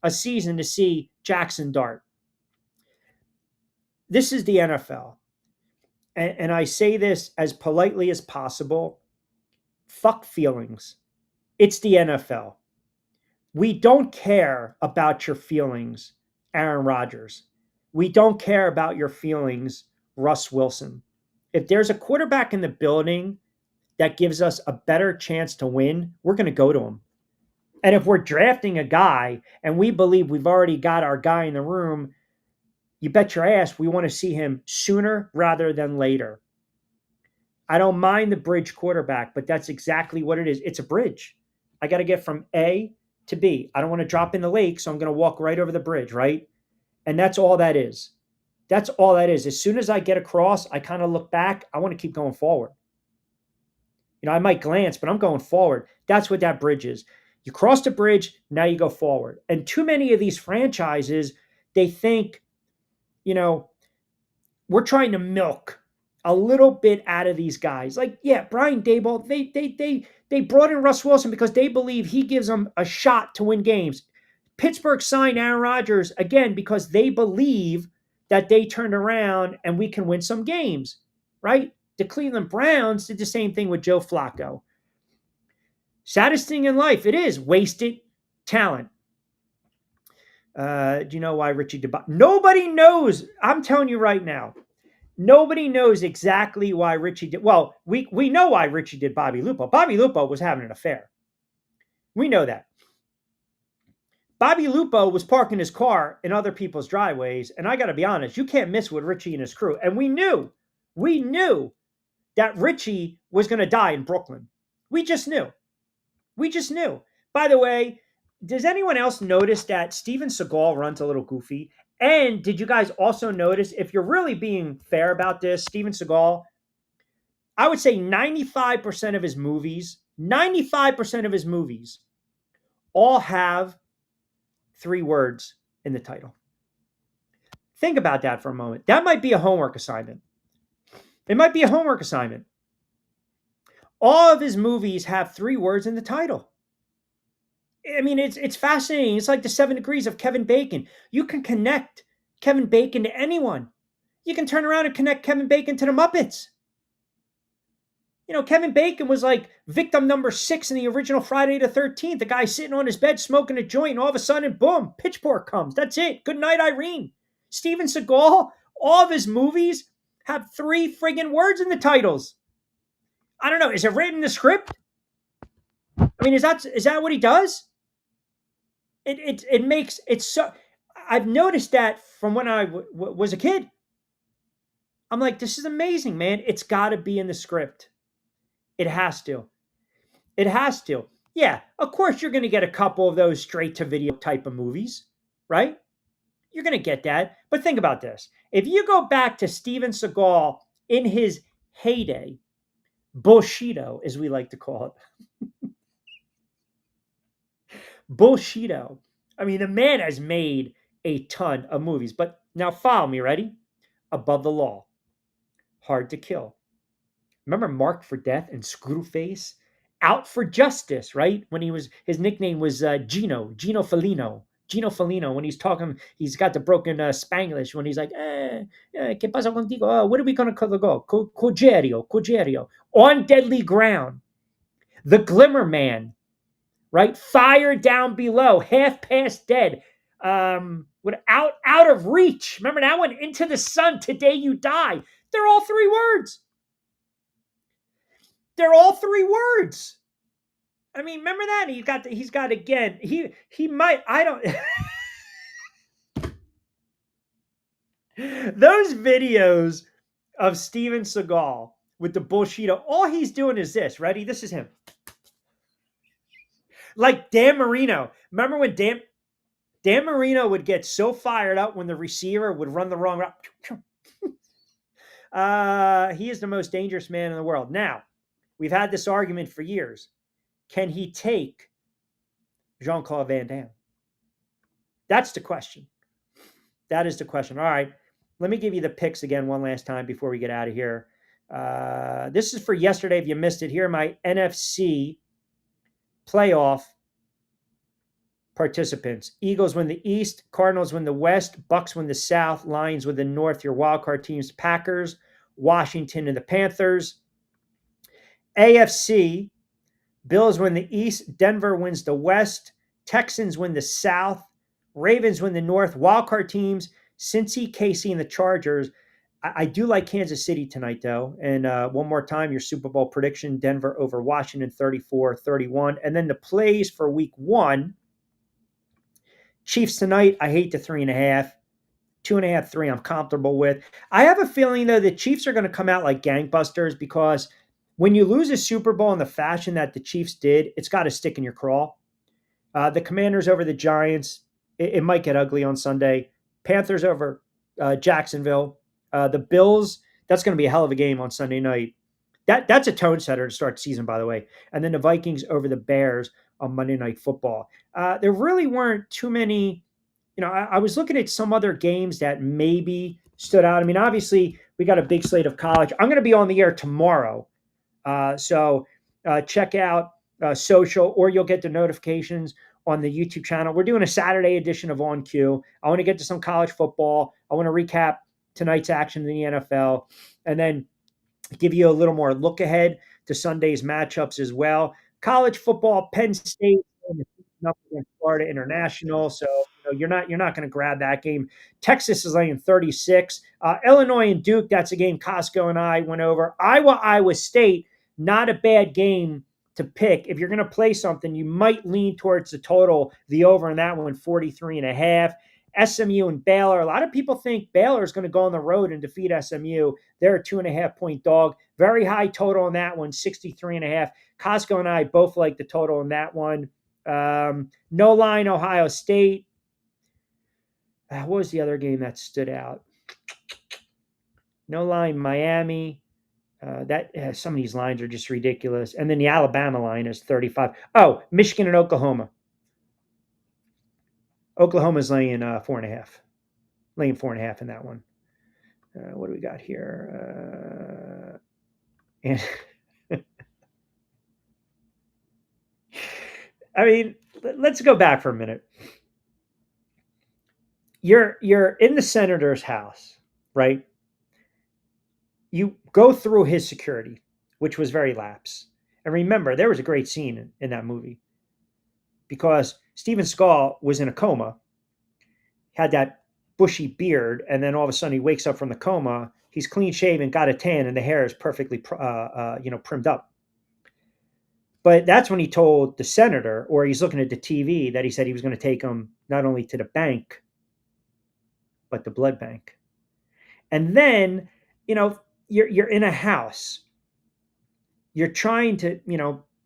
[SPEAKER 1] a season to see Jackson Dart. This is the NFL. And I say this as politely as possible. Fuck feelings. It's the NFL. We don't care about your feelings, Aaron Rodgers. We don't care about your feelings, Russ Wilson. If there's a quarterback in the building that gives us a better chance to win, we're going to go to him. And if we're drafting a guy and we believe we've already got our guy in the room, you bet your ass we want to see him sooner rather than later. I don't mind the bridge quarterback, but that's exactly what it is. It's a bridge. I got to get from A to B. I don't want to drop in the lake, so I'm going to walk right over the bridge, right? And that's all that is. That's all that is. As soon as I get across, I kind of look back. I want to keep going forward. I might glance, but I'm going forward. That's what that bridge is. You cross the bridge, now you go forward. And too many of these franchises, they think, you know, we're trying to milk a little bit out of these guys. Like, yeah, Brian Daboll, they brought in Russ Wilson because they believe he gives them a shot to win games. Pittsburgh signed Aaron Rodgers again because they believe that they turned around and we can win some games, right? The Cleveland Browns did the same thing with Joe Flacco. Saddest thing in life, it is wasted talent. Do you know why Richie did? Nobody knows. I'm telling you right now. Nobody knows exactly why Richie did. Well, we know why Richie did Bobby Lupo. Bobby Lupo was having an affair. We know that. Bobby Lupo was parking his car in other people's driveways, and I got to be honest, you can't miss with Richie and his crew. And we knew that Richie was going to die in Brooklyn. We just knew. By the way, does anyone else notice that Steven Seagal runs a little goofy? And did you guys also notice, if you're really being fair about this, Steven Seagal, I would say 95% of his movies all have 3 words in the title. Think about that for a moment. That might be a homework assignment. It might be a homework assignment. All of his movies have 3 words in the title. I mean, it's fascinating. It's like the 7 degrees of Kevin Bacon. You can connect Kevin Bacon to anyone. You can turn around and connect Kevin Bacon to the Muppets. Kevin Bacon was like victim number 6 in the original Friday the 13th. The guy sitting on his bed smoking a joint, and all of a sudden, boom, pitchfork comes. That's it. Good night, Irene. Steven Seagal, all of his movies have 3 friggin' words in the titles. I don't know. Is it written in the script? I mean, is that what he does? It makes it so. I've noticed that from when I was a kid. I'm like, this is amazing, man. It's got to be in the script. It has to. It has to. Yeah, of course you're going to get a couple of those straight to video type of movies, right? You're going to get that. But think about this. If you go back to Steven Seagal in his heyday, Bushido, as we like to call it. Bushido. I mean, the man has made a ton of movies. But now follow me, ready? Above the Law. Hard to Kill. Remember Marked for Death and Screwface? Out for Justice, right? When his nickname was Gino Felino. Gino Felino, when he's talking, he's got the broken Spanglish when he's like, ¿qué pasa contigo? Oh, what are we going to go? Cogerio. On Deadly Ground. The Glimmer Man, right? Fire Down Below, Half Past Dead. Out of Reach. Remember that one? Into the Sun, Today You Die. They're all 3 words. They're all 3 words. I mean, remember that? He's got again. He might, I don't. Those videos of Steven Seagal with the Bushido, all he's doing is this. Ready? This is him. Like Dan Marino. Remember when Dan Marino would get so fired up when the receiver would run the wrong route? He is the most dangerous man in the world. Now, we've had this argument for years. Can he take Jean-Claude Van Damme? That's the question. That is the question. All right. Let me give you the picks again one last time before we get out of here. This is for yesterday. If you missed it, here are my NFC playoff participants. Eagles win the East. Cardinals win the West. Bucks win the South. Lions win the North. Your wildcard teams, Packers, Washington, and the Panthers. AFC, Bills win the East. Denver wins the West. Texans win the South. Ravens win the North. Wildcard teams, Cincy, KC, and the Chargers. I do like Kansas City tonight, though. And one more time, your Super Bowl prediction: Denver over Washington 34-31. And then the plays for week one: Chiefs tonight, I hate the 3.5. 2.5, 3, I'm comfortable with. I have a feeling, though, the Chiefs are going to come out like gangbusters because when you lose a Super Bowl in the fashion that the Chiefs did, it's got to stick in your craw. The Commanders over the Giants, it might get ugly on Sunday. Panthers over Jacksonville. The Bills, that's going to be a hell of a game on Sunday night. That's a tone setter to start the season, by the way. And then the Vikings over the Bears on Monday Night Football. There really weren't too many. I was looking at some other games that maybe stood out. I mean, obviously, we got a big slate of college. I'm going to be on the air tomorrow. So check out social, or you'll get the notifications on the YouTube channel. We're doing a Saturday edition of On Cue. I want to get to some college football. I want to recap tonight's action in the NFL, and then give you a little more look ahead to Sunday's matchups as well. College football, Penn State up against Florida International, so you're not going to grab that game. Texas is laying 36. Illinois and Duke, that's a game Costco and I went over. Iowa State, not a bad game to pick. If you're going to play something, you might lean towards the total, the over in that one, 43.5. SMU and Baylor. A lot of people think Baylor is going to go on the road and defeat SMU. They're a 2.5-point dog. Very high total on that one, 63.5. Costco and I both like the total on that one. No line, Ohio State. What was the other game that stood out? No line, Miami. Some of these lines are just ridiculous. And then the Alabama line is 35. Oh, Michigan and Oklahoma. Oklahoma's laying 4.5. Laying 4.5 in that one. What do we got here? And I mean, let's go back for a minute. You're in the senator's house, right? You go through his security, which was very lax. And remember, there was a great scene in that movie because Steven Seagal was in a coma, had that bushy beard, and then all of a sudden he wakes up from the coma. He's clean shaven, got a tan, and the hair is perfectly, trimmed up. But that's when he told the senator, or he's looking at the TV, that he said he was going to take him not only to the bank, but the blood bank. And then, you're in a house. You're trying to,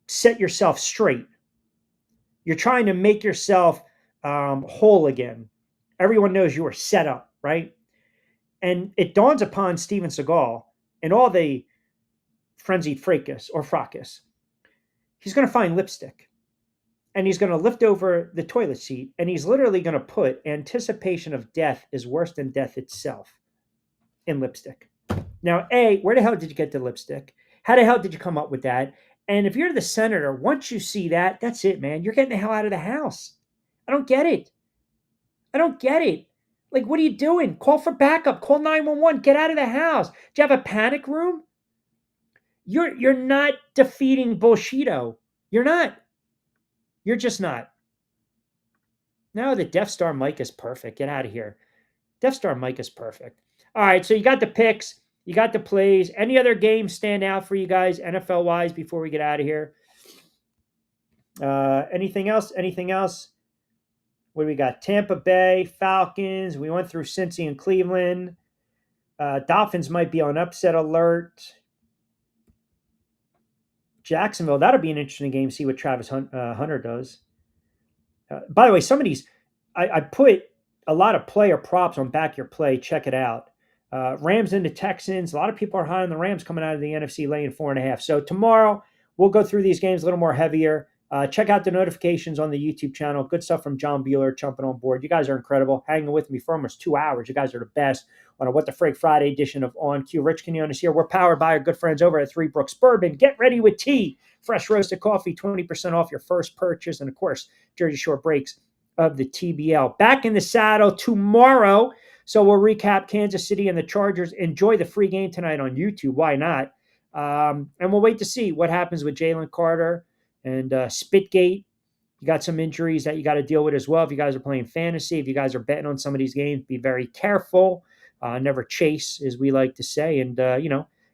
[SPEAKER 1] set yourself straight. You're trying to make yourself whole again. Everyone knows you were set up, right? And it dawns upon Steven Seagal and all the frenzied fracas. He's going to find lipstick. And he's going to lift over the toilet seat. And he's literally going to put anticipation of death is worse than death itself in lipstick. Now, A, where the hell did you get the lipstick? How the hell did you come up with that? And if you're the senator, once you see that, that's it, man. You're getting the hell out of the house. I don't get it. Like, what are you doing? Call for backup. Call 911. Get out of the house. Do you have a panic room? You're not defeating Bushido. You're not. You're just not. No, the Death Star mic is perfect. Get out of here. Death Star mic is perfect. All right, so you got the picks. You got the plays. Any other games stand out for you guys, NFL-wise, before we get out of here? Anything else? What do we got? Tampa Bay, Falcons. We went through Cincy and Cleveland. Dolphins might be on upset alert. Jacksonville, that'll be an interesting game. See what Travis Hunter does. By the way, some of these, I put a lot of player props on Back Your Play. Check it out. Rams into Texans. A lot of people are high on the Rams coming out of the NFC, laying 4.5. So tomorrow, we'll go through these games a little more heavier. Check out the notifications on the YouTube channel. Good stuff from John Bueller jumping on board. You guys are incredible. Hanging with me for almost 2 hours. You guys are the best on a What the Frig Friday edition of On Cue. Rich Quinones here. We're powered by our good friends over at Three Brooks Bourbon. Get ready with tea. Fresh roasted coffee, 20% off your first purchase. And, of course, Jersey Shore breaks of the TBL. Back in the saddle tomorrow. So we'll recap Kansas City and the Chargers. Enjoy the free game tonight on YouTube. Why not? And we'll wait to see what happens with Jalen Carter and Spitgate. You got some injuries that you got to deal with as well. If you guys are playing fantasy, if you guys are betting on some of these games, be very careful. never chase, as we like to say, and,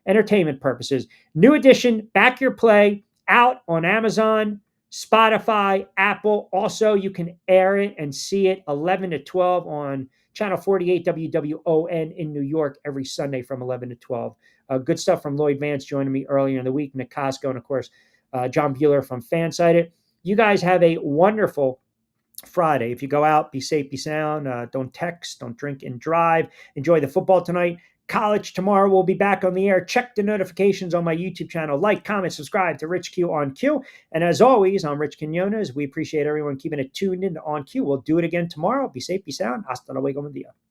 [SPEAKER 1] entertainment purposes. New edition, Back Your Play, out on Amazon, Spotify, Apple. Also, you can air it and see it 11 to 12 on Channel 48 WWON in New York every Sunday from 11 to 12. Good stuff from Lloyd Vance joining me earlier in the week, Nick Costco, and of course, John Bueller from Fansided. You guys have a wonderful Friday. If you go out, be safe, be sound. Don't text, don't drink and drive. Enjoy the football tonight. College tomorrow. We'll be back on the air. Check the notifications on my YouTube channel. Like, comment, subscribe to Rich Q on Q. And as always, I'm Rich Quinones. We appreciate everyone keeping it tuned in to On Q. We'll do it again tomorrow. Be safe, be sound. Hasta luego, buen día.